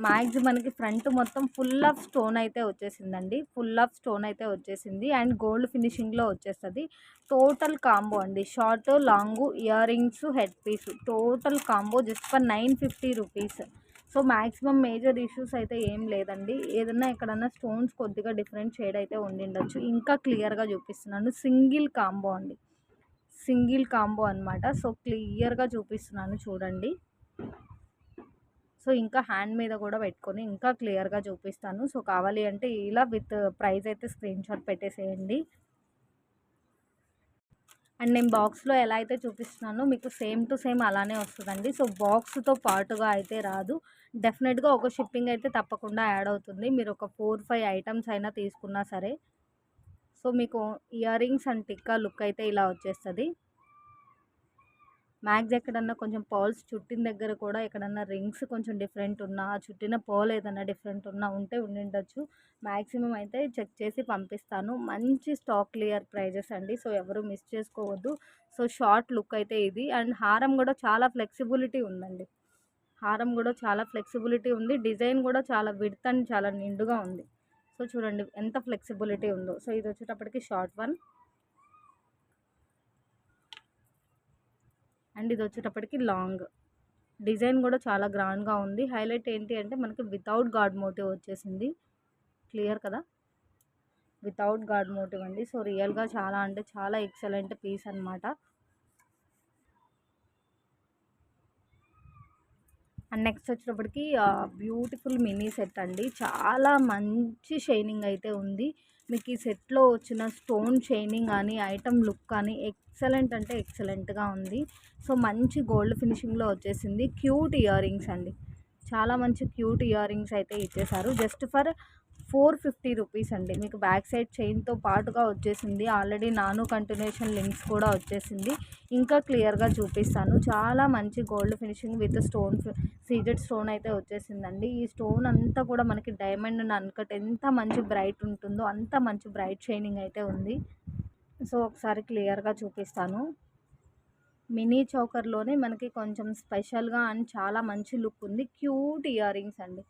మ్యాక్సిమం మనకి ఫ్రంట్ మొత్తం ఫుల్ ఆఫ్ స్టోన్ అయితే వచ్చేసిందండి. ఫుల్ ఆఫ్ స్టోన్ అయితే వచ్చేసింది. అండ్ గోల్డ్ ఫినిషింగ్లో వచ్చేస్తుంది. టోటల్ కాంబో అండి. Short, long, ear rings, head piece total combo just for 950 rupees. So maximum major issues అయితే ఏం లేదండి. ఏదన్నా ఎక్కడన్నా స్టోన్స్ కొద్దిగా డిఫరెంట్ షేడ్ అయితే ఉండిండొచ్చు. ఇంకా క్లియర్గా చూపిస్తున్నాను. సింగిల్ కాంబో అండి. సింగిల్ కాంబో అనమాట. సో క్లియర్గా చూపిస్తున్నాను చూడండి. సో ఇంకా హ్యాండ్ మీద కూడా పెట్టుకొని ఇంకా క్లియర్గా చూపిస్తాను. సో కావాలి అంటే ఇలా విత్ ప్రైస్ అయితే స్క్రీన్ షాట్ పెట్టేసేయండి. అండ్ నేను బాక్స్లో ఎలా అయితే చూపిస్తున్నానో మీకు సేమ్ టు సేమ్ అలానే వస్తుందండి. సో బాక్స్తో పాటుగా అయితే రాదు. డెఫినెట్గా ఒక షిప్పింగ్ అయితే తప్పకుండా యాడ్ అవుతుంది. మీరు ఒక 4, 5 ఐటమ్స్ అయినా తీసుకున్నా సరే. సో మీకు ear rings and tikka look అయితే ఇలా వచ్చేస్తుంది. మ్యాక్స్ ఎక్కడన్నా కొంచెం పర్ల్స్ చుట్టిన దగ్గర కూడా ఎక్కడన్నా రింగ్స్ కొంచెం డిఫరెంట్ ఉన్నా, చుట్టిన పర్ల్ ఏదన్నా డిఫరెంట్ ఉన్నా ఉండిండొచ్చు. మ్యాక్సిమం అయితే చెక్ చేసి పంపిస్తాను. మంచి స్టాక్ క్లియర్ ప్రైజెస్ అండి. సో ఎవరు మిస్ చేసుకోవద్దు. సో షార్ట్ లుక్ అయితే ఇది. అండ్ హారం కూడా చాలా ఫ్లెక్సిబిలిటీ ఉందండి. హారం కూడా చాలా ఫ్లెక్సిబిలిటీ ఉంది. డిజైన్ కూడా చాలా విడ్త్ అండ్ చాలా నిండుగా ఉంది. సో చూడండి ఎంత ఫ్లెక్సిబిలిటీ ఉందో. సో ఇది వచ్చేటప్పటికి షార్ట్ వన్. అండ్ ఇది వచ్చేటప్పటికి లాంగ్. డిజైన్ కూడా చాలా గ్రాండ్గా ఉంది. హైలైట్ ఏంటి అంటే మనకి వితౌట్ గాడ్ మోటివ్ వచ్చేసింది. క్లియర్ కదా, వితౌట్ గాడ్ మోటివ్ అండి. సో రియల్గా చాలా అంటే చాలా ఎక్సలెంట్ పీస్ అనమాట. అండ్ నెక్స్ట్ వచ్చేటప్పటికి బ్యూటిఫుల్ మినీ సెట్ అండి. చాలా మంచి షైనింగ్ అయితే ఉంది. మీకు ఈ సెట్లో వచ్చిన స్టోన్ షైనింగ్ కానీ ఐటమ్ లుక్ కానీ ఎక్సలెంట్ అంటే ఎక్సలెంట్గా ఉంది. సో మంచి గోల్డ్ ఫినిషింగ్లో వచ్చేసింది. క్యూట్ ఇయర్ రింగ్స్ అండి. చాలా మంచి క్యూట్ ఇయర్ రింగ్స్ అయితే ఇచ్చేసారు. జస్ట్ ఫర్ 450 రూపీస్ అండి. మీకు బ్యాక్ సైడ్ చైన్తో పాటుగా వచ్చేసింది. ఆల్రెడీ నాను కంటిన్యూషన్ లింక్స్ కూడా వచ్చేసింది. ఇంకా క్లియర్గా చూపిస్తాను. చాలా మంచి gold finishing with stone, CZ stone అయితే వచ్చేసిందండి. ఈ స్టోన్ అంతా కూడా మనకి డైమండ్ అన్కట్ ఎంత మంచి బ్రైట్ ఉంటుందో అంత మంచి బ్రైట్ షైనింగ్ అయితే ఉంది. సో ఒకసారి క్లియర్గా చూపిస్తాను. మినీ చౌకర్లోనే మనకి కొంచెం స్పెషల్గా అండ్ చాలా మంచి లుక్ ఉంది. క్యూట్ ఇయర్ రింగ్స్ అండి.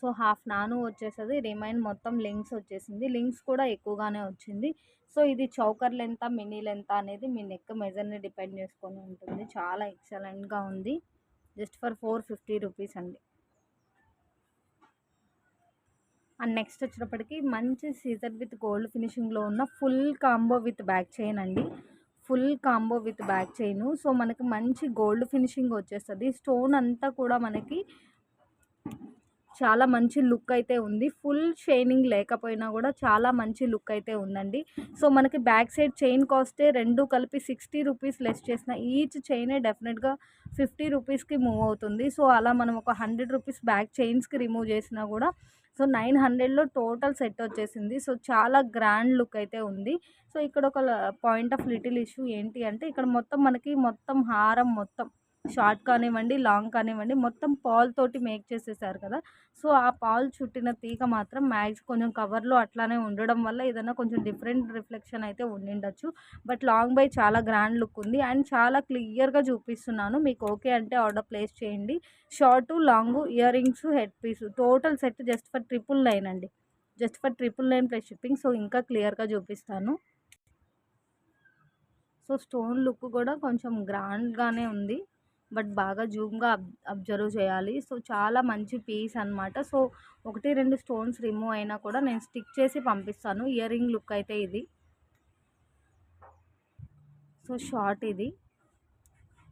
సో హాఫ్ నాను వచ్చేస్తుంది. రిమైన్ మొత్తం లింక్స్ వచ్చేసింది. లింక్స్ కూడా ఎక్కువగానే వచ్చింది. సో ఇది చౌకర్ లెంత్ మినీ లెంత్ అనేది మీ నెక్ మెజర్ని డిపెండ్ చేసుకొని ఉంటుంది. చాలా ఎక్సలెంట్గా ఉంది. జస్ట్ ఫర్ 450 రూపీస్ అండి. అండ్ నెక్స్ట్ వచ్చేటప్పటికి మంచి సీజర్ విత్ గోల్డ్ ఫినిషింగ్లో ఉన్న full combo with back chain అండి. Full combo with back chain. So మనకి మంచి గోల్డ్ ఫినిషింగ్ వచ్చేస్తుంది. స్టోన్ అంతా కూడా మనకి చాలా మంచి లుక్ అయితే ఉంది. ఫుల్ షైనింగ్ లేకపోయినా కూడా చాలా మంచి లుక్ అయితే ఉందండి. సో మనకి బ్యాక్ సైడ్ చైన్ కాస్టే రెండు కలిపి 60 రూపీస్ లెస్ చేసిన ఈచ్ చైనే డెఫినెట్గా 50 రూపీస్కి మూవ్ అవుతుంది. సో అలా మనం ఒక 100 రూపీస్ బ్యాక్ చైన్స్కి రిమూవ్ చేసినా కూడా సో 900లో టోటల్ సెట్ వచ్చేసింది. సో చాలా గ్రాండ్ లుక్ అయితే ఉంది. సో ఇక్కడ ఒక పాయింట్ ఆఫ్ లిటిల్ ఇష్యూ ఏంటి అంటే ఇక్కడ మొత్తం హారం మొత్తం షార్ట్ కానివ్వండి, లాంగ్ కానివ్వండి, మొత్తం పాల్ తోటి మేక్ చేసేసారు కదా. సో ఆ పాల్ చుట్టిన తీగ మాత్రం మ్యాక్స్ కొంచెం కవర్లో అట్లానే ఉండడం వల్ల ఏదైనా కొంచెం డిఫరెంట్ రిఫ్లెక్షన్ అయితే ఉండిండొచ్చు. బట్ లాంగ్ బై చాలా గ్రాండ్ లుక్ ఉంది అండ్ చాలా క్లియర్గా చూపిస్తున్నాను. మీకు ఓకే అంటే ఆర్డర్ ప్లేస్ చేయండి. Short, long, ear rings, head piece total set just for 999 అండి. Just for 999 plus shipping. So ఇంకా క్లియర్గా చూపిస్తాను. సో స్టోన్ లుక్ కూడా కొంచెం గ్రాండ్గానే ఉంది. బట్ బాగా జూమ్గా అబ్జర్వ్ చేయాలి. సో చాలా మంచి పీస్ అనమాట. సో 1-2 స్టోన్స్ రిమూవ్ అయినా కూడా నేను స్టిక్ చేసి పంపిస్తాను. ఇయర్ రింగ్ లుక్ అయితే ఇది. సో షార్ట్ ఇది.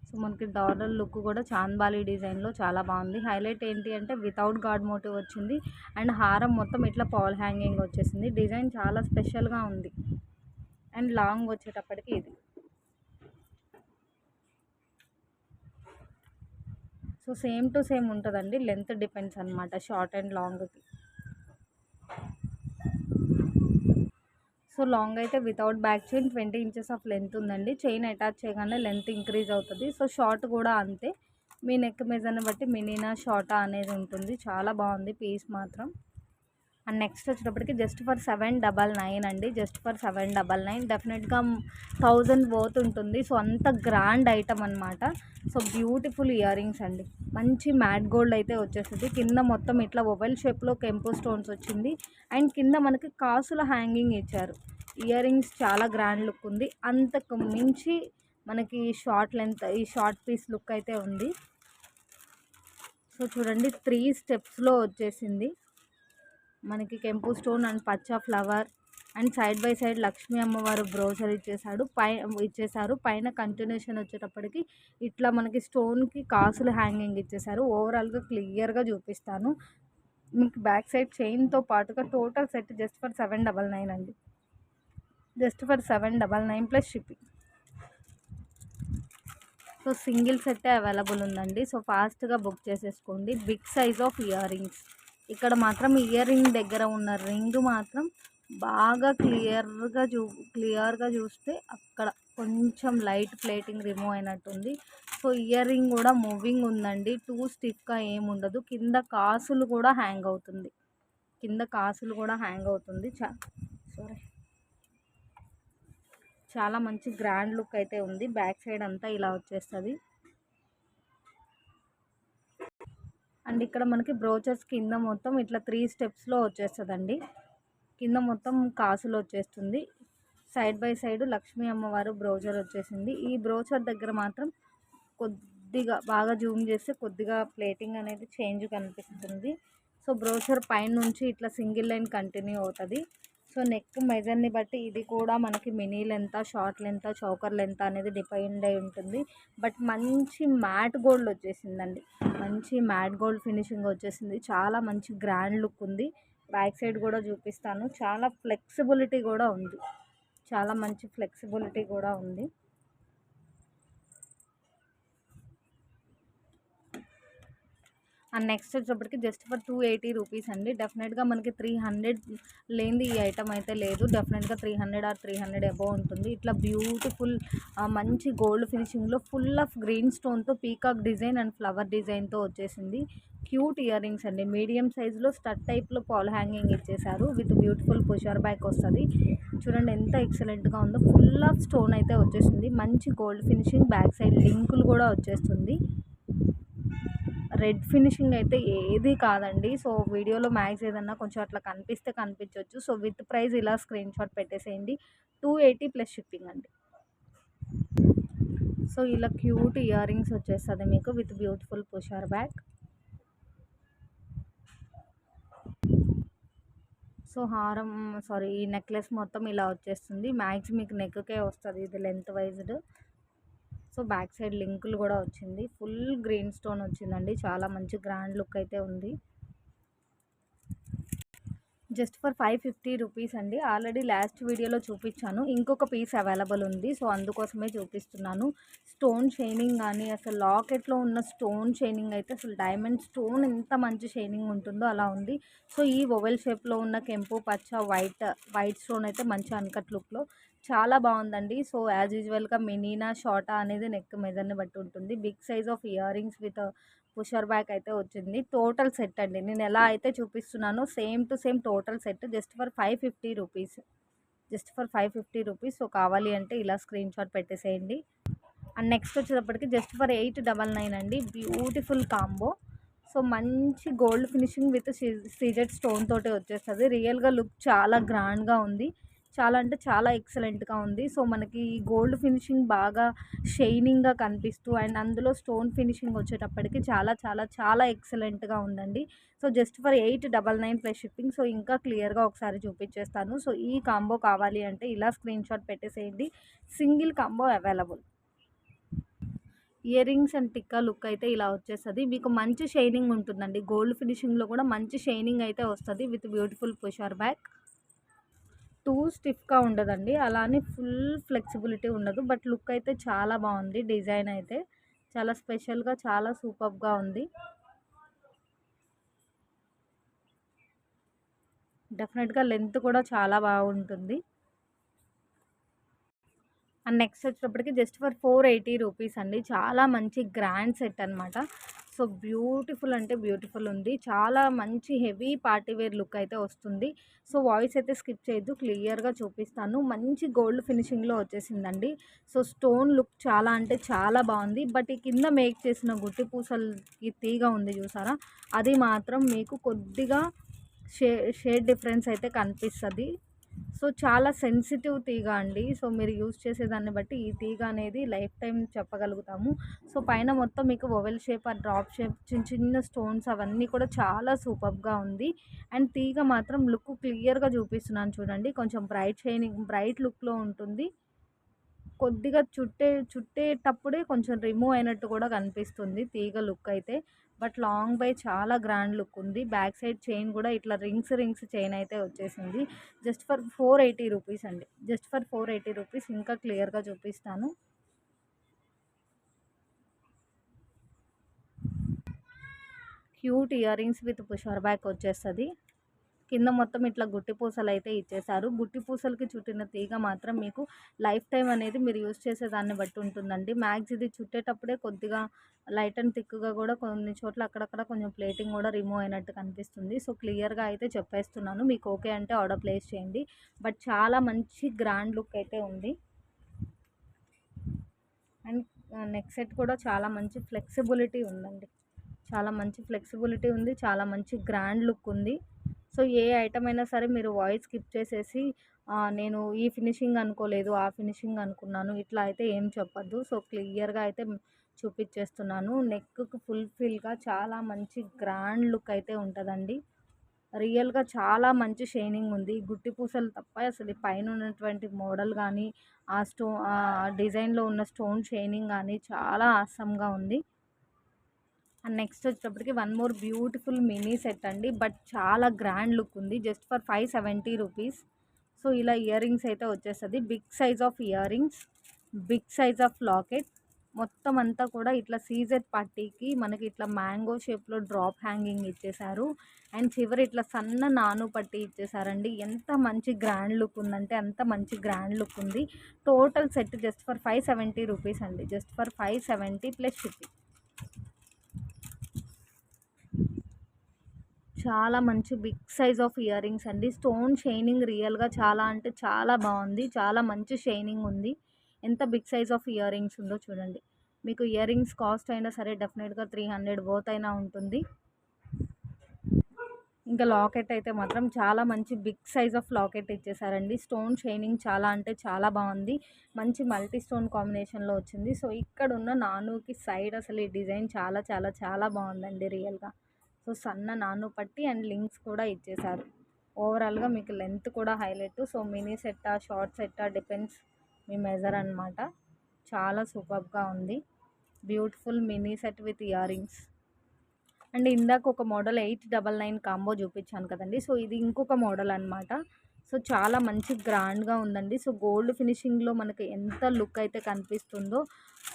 సో మనకి డాలర్ లుక్ కూడా చాంద్బాలి డిజైన్లో చాలా బాగుంది. హైలైట్ ఏంటి అంటే వితౌట్ గాడ్ మోటివ్ వచ్చింది అండ్ హారం మొత్తం ఇట్లా పాల్ హ్యాంగింగ్ వచ్చేసింది. డిజైన్ చాలా స్పెషల్గా ఉంది. అండ్ లాంగ్ వచ్చేటప్పటికి ఇది. సో సేమ్ టు సేమ్ ఉంటుందండి. లెంత్ డిపెండ్స్ అనమాట షార్ట్ అండ్ లాంగ్కి. సో లాంగ్ అయితే without back chain 20 inches of length ఉందండి. చైన్ అటాచ్ చేయగానే లెంత్ ఇంక్రీజ్ అవుతుంది. సో షార్ట్ కూడా అంతే. మీ నెక్ మెజర్ని బట్టి మినీనా షార్టా అనేది ఉంటుంది. చాలా బాగుంది పీస్ మాత్రం. అండ్ నెక్స్ట్ వచ్చేటప్పటికి జస్ట్ ఫర్ 799 అండి. జస్ట్ ఫర్ 799 డెఫినెట్గా 1000 వర్త్ ఉంటుంది. సో అంత గ్రాండ్ ఐటమ్ అనమాట. సో బ్యూటిఫుల్ ఇయర్ రింగ్స్ అండి. మంచి మ్యాట్ గోల్డ్ అయితే వచ్చేస్తుంది. కింద మొత్తం ఇట్లా ఓవెల్ షేప్లో కెంపు స్టోన్స్ వచ్చింది అండ్ కింద మనకి కాసుల హ్యాంగింగ్ ఇచ్చారు. ఇయర్ రింగ్స్ చాలా గ్రాండ్ లుక్ ఉంది. అంతకు మించి మనకి షార్ట్ లెంత్ ఈ షార్ట్ పీస్ లుక్ అయితే ఉంది. సో చూడండి 3 స్టెప్స్లో వచ్చేసింది. మనకి కెంపు స్టోన్ అండ్ పచ్చ flower and side by side Lakshmi అమ్మవారు బ్రోచర్ ఇచ్చేసారు. పైన కంటిన్యూషన్ వచ్చేటప్పటికి ఇట్లా మనకి స్టోన్కి కాసులు హ్యాంగింగ్ ఇచ్చేసారు. ఓవరాల్గా క్లియర్గా చూపిస్తాను. మీకు బ్యాక్ సైడ్ చైన్తో పాటుగా టోటల్ సెట్ జస్ట్ ఫర్ 799 అండి. Just for 799 plus shipping. So single సెట్టే అవైలబుల్ ఉందండి. సో ఫాస్ట్గా బుక్ చేసేసుకోండి. Big size of ear rings. ఇక్కడ మాత్రం ఇయర్ రింగ్ దగ్గర ఉన్న రింగ్ మాత్రం బాగా క్లియర్గా చూస్తే అక్కడ కొంచెం లైట్ ప్లేటింగ్ రిమూవ్ అయినట్టుంది. సో ఇయర్ రింగ్ కూడా మూవింగ్ ఉందండి. టూ స్టిఫ్గా ఏముండదు. కింద కాసులు కూడా హ్యాంగ్ అవుతుంది. సారీ, చాలా మంచి గ్రాండ్ లుక్ అయితే ఉంది. బ్యాక్ సైడ్ అంతా ఇలా వచ్చేస్తుంది. అండ్ ఇక్కడ మనకి బ్రోచర్స్ కింద మొత్తం ఇట్లా 3 స్టెప్స్లో వచ్చేస్తుందండి. కింద మొత్తం కాసులు వచ్చేస్తుంది. సైడ్ బై సైడ్ లక్ష్మీ అమ్మవారు బ్రోచర్ వచ్చేసింది. ఈ బ్రోచర్ దగ్గర మాత్రం కొద్దిగా బాగా జూమ్ చేస్తే కొద్దిగా ప్లేటింగ్ అనేది చేంజ్ కనిపిస్తుంది. సో బ్రోచర్ పైన నుంచి ఇట్లా సింగిల్ లైన్ కంటిన్యూ అవుతుంది. సో నెక్ మెజర్ని బట్టి ఇది కూడా మనకి mini length, short length, choker length అనేది డిపెండ్ అయి ఉంటుంది. బట్ మంచి మ్యాట్ గోల్డ్ వచ్చేసిందండి. మంచి మ్యాట్ గోల్డ్ ఫినిషింగ్ వచ్చేసింది. చాలా మంచి గ్రాండ్ లుక్ ఉంది. బ్యాక్ సైడ్ కూడా చూపిస్తాను. చాలా ఫ్లెక్సిబిలిటీ కూడా ఉంది. చాలా మంచి ఫ్లెక్సిబిలిటీ కూడా ఉంది. అండ్ నెక్స్ట్ వచ్చేటప్పటికి జస్ట్ ఫర్ 280 రూపీస్ అండి. డెఫినెట్గా మనకి 300 లేనిది ఈ ఐటమ్ అయితే లేదు. డెఫినెట్గా 300 ఆర్ 300 అబోవ్ ఉంటుంది. ఇట్లా బ్యూటిఫుల్ మంచి గోల్డ్ ఫినిషింగ్లో ఫుల్ ఆఫ్ గ్రీన్ స్టోన్తో పీకాక్ డిజైన్ అండ్ ఫ్లవర్ డిజైన్తో వచ్చేసింది. క్యూట్ ఇయర్ రింగ్స్ అండి. మీడియం సైజులో స్టడ్ టైప్లో పాల్ హ్యాంగింగ్ ఇచ్చేసారు. విత్ బ్యూటిఫుల్ పుషర్ బ్యాక్ వస్తుంది. చూడండి ఎంత ఎక్సలెంట్గా ఉందో. ఫుల్ ఆఫ్ స్టోన్ అయితే వచ్చేసింది. మంచి గోల్డ్ ఫినిషింగ్. బ్యాక్ సైడ్ లింకులు కూడా వచ్చేస్తుంది. రెడ్ ఫినిషింగ్ అయితే ఏది కాదండి. సో వీడియోలో మ్యాక్స్ ఏదన్నా కొంచెం అట్లా కనిపిస్తే కనిపించవచ్చు. సో విత్ ప్రైస్ ఇలా స్క్రీన్ షాట్ పెట్టేసేయండి. 280 ప్లస్ షిప్పింగ్ అండి. సో ఇలా క్యూట్ ఇయర్ రింగ్స్ వచ్చేస్తుంది మీకు with beautiful pusher back. So ఈ నెక్లెస్ మొత్తం ఇలా వచ్చేస్తుంది. మ్యాక్స్ మీకు నెక్కే వస్తుంది ఇది లెంత్ వైజ్డ్. సో బ్యాక్ సైడ్ లింకులు కూడా వచ్చింది. ఫుల్ గ్రీన్ స్టోన్ వచ్చిందండి. చాలా మంచి గ్రాండ్ లుక్ అయితే ఉంది. జస్ట్ ఫర్ 550 రూపీస్ అండి. ఆల్రెడీ లాస్ట్ వీడియోలో చూపించాను. ఇంకొక పీస్ అవైలబుల్ ఉంది. సో అందుకోసమే చూపిస్తున్నాను. స్టోన్ షైనింగ్ కానీ అసలు లాకెట్లో ఉన్న స్టోన్ షైనింగ్ అయితే అసలు డైమండ్ స్టోన్ ఎంత మంచి షైనింగ్ ఉంటుందో అలా ఉంది. సో ఈ ఓవెల్ షేప్లో ఉన్న కెంపు పచ్చ వైట్ స్టోన్ అయితే మంచి అన్కట్ లుక్లో చాలా బాగుందండి. సో యాజ్ యూజువల్గా మినీనా షార్టా అనేది నెక్ మెజర్ని బట్టి ఉంటుంది. Big size of ear rings with pusher back అయితే వచ్చింది. టోటల్ సెట్ అండి. నేను ఎలా అయితే చూపిస్తున్నానో same to same total set just for 550 rupees. So కావాలి అంటే ఇలా స్క్రీన్ షాట్ పెట్టేసేయండి. అండ్ నెక్స్ట్ వచ్చేటప్పటికి జస్ట్ ఫర్ 899 అండి. Beautiful combo. సో మంచి gold finishing with CZ stone తోటి వచ్చేస్తుంది. రియల్గా లుక్ చాలా గ్రాండ్గా ఉంది. చాలా అంటే చాలా ఎక్సలెంట్గా ఉంది. సో మనకి గోల్డ్ ఫినిషింగ్ బాగా షైనింగ్గా కనిపిస్తూ అండ్ అందులో స్టోన్ ఫినిషింగ్ వచ్చేటప్పటికి చాలా చాలా చాలా ఎక్సలెంట్గా ఉందండి. So just for 899 plus shipping. So ఇంకా క్లియర్గా ఒకసారి చూపించేస్తాను. సో ఈ కాంబో కావాలి అంటే ఇలా స్క్రీన్ షాట్ పెట్టేసేయండి. Single combo available. Ear rings and tikka look అయితే ఇలా వచ్చేస్తుంది. మీకు మంచి షైనింగ్ ఉంటుందండి. గోల్డ్ ఫినిషింగ్లో కూడా మంచి షైనింగ్ అయితే వస్తుంది with beautiful pusher back. Two స్టిఫ్గా ఉండదండి. అలానే ఫుల్ ఫ్లెక్సిబిలిటీ ఉండదు. బట్ లుక్ అయితే చాలా బాగుంది. డిజైన్ అయితే చాలా స్పెషల్గా చాలా సూపర్గా ఉంది. డెఫినెట్గా లెంత్ కూడా చాలా బాగుంటుంది. అండ్ నెక్స్ట్ వచ్చేటప్పటికి జస్ట్ ఫర్ 480 రూపీస్ అండి. చాలా మంచి గ్రాండ్ సెట్ అనమాట. సో బ్యూటిఫుల్ అంటే బ్యూటిఫుల్ ఉంది. చాలా మంచి హెవీ పార్టీవేర్ లుక్ అయితే వస్తుంది. సో వాయిస్ అయితే స్కిప్ చేయొద్దు. క్లియర్గా చూపిస్తాను. మంచి గోల్డ్ ఫినిషింగ్లో వచ్చేసిందండి. సో స్టోన్ లుక్ చాలా అంటే చాలా బాగుంది. బట్ ఈ కింద మేక్ చేసిన గుట్టి పూసలకి తీగ ఉంది చూసారా, అది మాత్రం మీకు కొద్దిగా షేడ్ డిఫరెన్స్ అయితే కనిపిస్తుంది. సో చాలా సెన్సిటివ్ తీగ అండి. సో మీరు యూజ్ చేసేదాన్ని బట్టి ఈ తీగ అనేది లైఫ్ టైం చెప్పగలుగుతాము. సో పైన మొత్తం మీకు ఓవెల్ షేప్, ఆ డ్రాప్ షేప్, చిన్న చిన్న స్టోన్స్ అవన్నీ కూడా చాలా సూపర్గా ఉంది. అండ్ తీగ మాత్రం లుక్ క్లియర్గా చూపిస్తున్నాను చూడండి. కొంచెం బ్రైట్ లుక్లో ఉంటుంది. కొద్దిగా చుట్టేటప్పుడే కొంచెం రిమూవ్ అయినట్టు కూడా కనిపిస్తుంది తీగ లుక్ అయితే. బట్ లాంగ్ బై చాలా గ్రాండ్ లుక్ ఉంది. బ్యాక్ సైడ్ చైన్ కూడా ఇట్లా రింగ్స్ చైన్ అయితే వచ్చేసింది. జస్ట్ ఫర్ 480 రూపీస్ అండి. Just for 480 rupees. ఇంకా క్లియర్గా చూపిస్తాను. Cute ear rings with pusher back వచ్చేస్తుంది. కింద మొత్తం ఇట్లా గుట్టి పూసలు అయితే ఇచ్చేసారు. గుట్టి పూసలకి చుట్టిన తీగ మాత్రం మీకు లైఫ్ టైం అనేది మీరు యూస్ చేసే దాన్ని బట్టి ఉంటుందండి. మ్యాక్స్ ఇది చుట్టేటప్పుడే కొద్దిగా లైట్ అండ్ థిక్గా కూడా కొన్ని చోట్ల అక్కడక్కడ కొంచెం ప్లేటింగ్ కూడా రిమూవ్ అయినట్టు కనిపిస్తుంది. సో క్లియర్గా అయితే చెప్పేస్తున్నాను, మీకు ఓకే అంటే ఆర్డర్ ప్లేస్ చేయండి. బట్ చాలా మంచి గ్రాండ్ లుక్ అయితే ఉంది. అండ్ నెక్ సెట్ కూడా చాలా మంచి ఫ్లెక్సిబిలిటీ ఉందండి. చాలా మంచి ఫ్లెక్సిబిలిటీ ఉంది, చాలా మంచి గ్రాండ్ లుక్ ఉంది. సో ఏ ఐటమ్ అయినా సరే మీరు వాయిస్ స్కిప్ చేసేసి నేను ఈ ఫినిషింగ్ అనుకోలేదు, ఆ ఫినిషింగ్ అనుకున్నాను, ఇట్లా అయితే ఏం చెప్పొద్దు. సో క్లియర్గా అయితే చూపించేస్తున్నాను. నెక్కు ఫుల్ఫిల్గా చాలా మంచి గ్రాండ్ లుక్ అయితే ఉంటుందండి. రియల్గా చాలా మంచి షైనింగ్ ఉంది. గుట్టి పూసలు తప్ప అసలు పైన ఉన్నటువంటి మోడల్ కానీ ఆ డిజైన్లో ఉన్న స్టోన్ షైనింగ్ కానీ చాలా ఆసమ్గా ఉంది. అండ్ నెక్స్ట్ వచ్చేటప్పటికి one more beautiful mini set అండి. బట్ చాలా గ్రాండ్ లుక్ ఉంది. Just for 570 rupees. సో ఇలా ఇయర్ రింగ్స్ అయితే వచ్చేస్తుంది. Big size of year rings, big size of locket, మొత్తం అంతా కూడా ఇట్లా సీజెడ్ పట్టీకి మనకి ఇట్లా మ్యాంగో షేప్లో డ్రాప్ హ్యాంగింగ్ ఇచ్చేసారు. అండ్ చివరి ఇట్లా సన్న నాను పట్టీ ఇచ్చేసారండి. ఎంత మంచి గ్రాండ్ లుక్ ఉందంటే అంత మంచి గ్రాండ్ లుక్ ఉంది. Total set just for 570 rupees అండి. Just for 570 plus shipping. చాలా మంచి big size of ear rings అండి. స్టోన్ షైనింగ్ రియల్గా చాలా అంటే చాలా బాగుంది. చాలా మంచి షైనింగ్ ఉంది. ఎంత big size of year rings ఉందో చూడండి. మీకు ఇయర్ రింగ్స్ కాస్ట్ అయినా సరే డెఫినెట్గా 300 బోత్ అయినా ఉంటుంది. ఇంకా లాకెట్ అయితే మాత్రం చాలా మంచి బిగ్ సైజ్ ఆఫ్ లాకెట్ ఇచ్చేసారండి. స్టోన్ షైనింగ్ చాలా అంటే చాలా బాగుంది. మంచి మల్టీ స్టోన్ కాంబినేషన్లో వచ్చింది. సో ఇక్కడ ఉన్న నానుకి సైడ్ అసలు ఈ డిజైన్ చాలా చాలా చాలా బాగుందండి రియల్గా. సో సన్న నాను పట్టి అండ్ లింక్స్ కూడా ఇచ్చేసారు. ఓవరాల్గా మీకు లెంత్ కూడా హైలైట్. సో మినీ సెట్టా షార్ట్ సెట్టా డిపెండ్స్ మీ మెజర్ అనమాట. చాలా సూపర్గా ఉంది. Beautiful mini set with earrings. And ఇందాక ఒక మోడల్ 899 కాంబో చూపించాను కదండి. సో ఇది ఇంకొక మోడల్ అనమాట. సో చాలా మంచి గ్రాండ్గా ఉందండి. సో గోల్డ్ ఫినిషింగ్లో మనకి ఎంత లుక్ అయితే కనిపిస్తుందో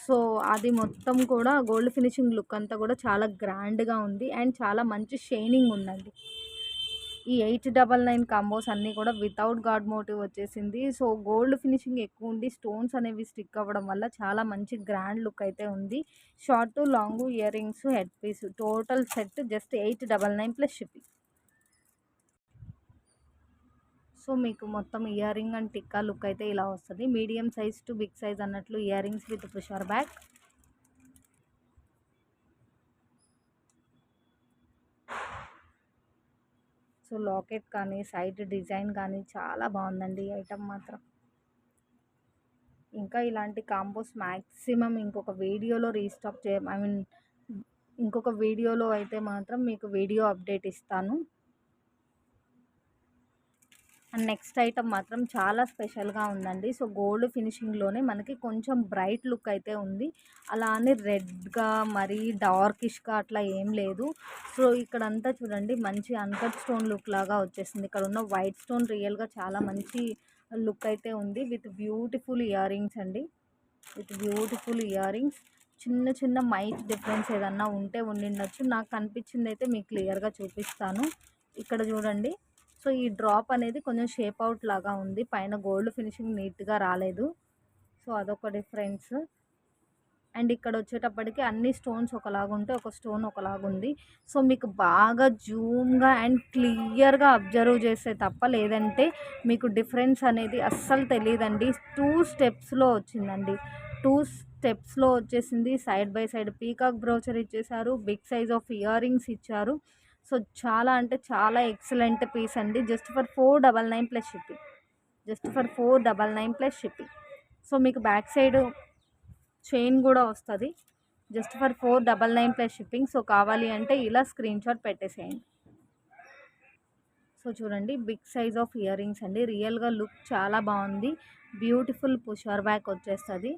సో అది మొత్తం కూడా గోల్డ్ ఫినిషింగ్ లుక్ అంతా కూడా చాలా గ్రాండ్గా ఉంది. అండ్ చాలా మంచి షైనింగ్ ఉందండి. ఈ 899 కాంబోస్ అన్నీ కూడా వితౌట్ గాడ్ మోటివ్ వచ్చేసింది. సో గోల్డ్ ఫినిషింగ్ ఎక్కువ ఉండి స్టోన్స్ అనేవి స్టిక్ అవ్వడం వల్ల చాలా మంచి గ్రాండ్ లుక్ అయితే ఉంది. Short long ear rings, head piece, total set just 899 plus shipping. So మీకు మొత్తం earring and tikka look అయితే ఇలా వస్తుంది. Medium size to big size అన్నట్లు ear rings with pusher back. So locket కానీ సైడ్ డిజైన్ కానీ చాలా బాగుందండి ఈ ఐటమ్ మాత్రం. ఇంకా ఇలాంటి కాంబోస్ మ్యాక్సిమం ఇంకొక వీడియోలో రీస్టాక్ ఇంకొక వీడియోలో అయితే మాత్రం మీకు వీడియో అప్డేట్ ఇస్తాను. అండ్ నెక్స్ట్ ఐటమ్ మాత్రం చాలా స్పెషల్గా ఉందండి. సో గోల్డ్ ఫినిషింగ్లోనే మనకి కొంచెం బ్రైట్ లుక్ అయితే ఉంది. అలా అని రెడ్గా మరీ డార్కిష్గా అట్లా ఏం లేదు. సో ఇక్కడంతా చూడండి మంచి అన్కట్ స్టోన్ లుక్ లాగా వచ్చేసింది. ఇక్కడ ఉన్న వైట్ స్టోన్ రియల్గా చాలా మంచి లుక్ అయితే ఉంది. విత్ బ్యూటిఫుల్ ఇయర్ రింగ్స్ అండి. With beautiful ear rings. చిన్న చిన్న మైట్ డిఫరెన్స్ ఏదన్నా ఉంటే ఉండిండొచ్చు. నాకు కనిపించింది అయితే మీకు క్లియర్గా చూపిస్తాను. ఇక్కడ చూడండి. సో ఈ డ్రాప్ అనేది కొంచెం షేప్ అవుట్ లాగా ఉంది. పైన గోల్డ్ ఫినిషింగ్ నీట్గా రాలేదు. సో అదొక డిఫరెన్స్. అండ్ ఇక్కడ వచ్చేటప్పటికి అన్ని స్టోన్స్ ఒకలాగా ఉంటే ఒక స్టోన్ ఒకలాగా ఉంది. సో మీకు బాగా జూమ్గా అండ్ క్లియర్గా అబ్జర్వ్ చేస్తే తప్ప లేదంటే మీకు డిఫరెన్స్ అనేది అస్సలు తెలియదండి. 2 స్టెప్స్లో వచ్చిందండి. 2 స్టెప్స్లో వచ్చేసింది. Side by side peacock brochure ఇచ్చేసారు. Big size of ear rings ఇచ్చారు. సో చాలా అంటే చాలా ఎక్సలెంట్ పీస్ అండి. Just for 499 plus shipping. Just for 499 plus shipping. So మీకు బ్యాక్ సైడ్ చైన్ కూడా వస్తుంది. Just for 499 plus shipping. So కావాలి అంటే ఇలా స్క్రీన్ షాట్ పెట్టేసేయండి. సో చూడండి big size of ear rings అండి. రియల్గా లుక్ చాలా బాగుంది. బ్యూటిఫుల్ పుషర్ బ్యాక్ వచ్చేస్తుంది.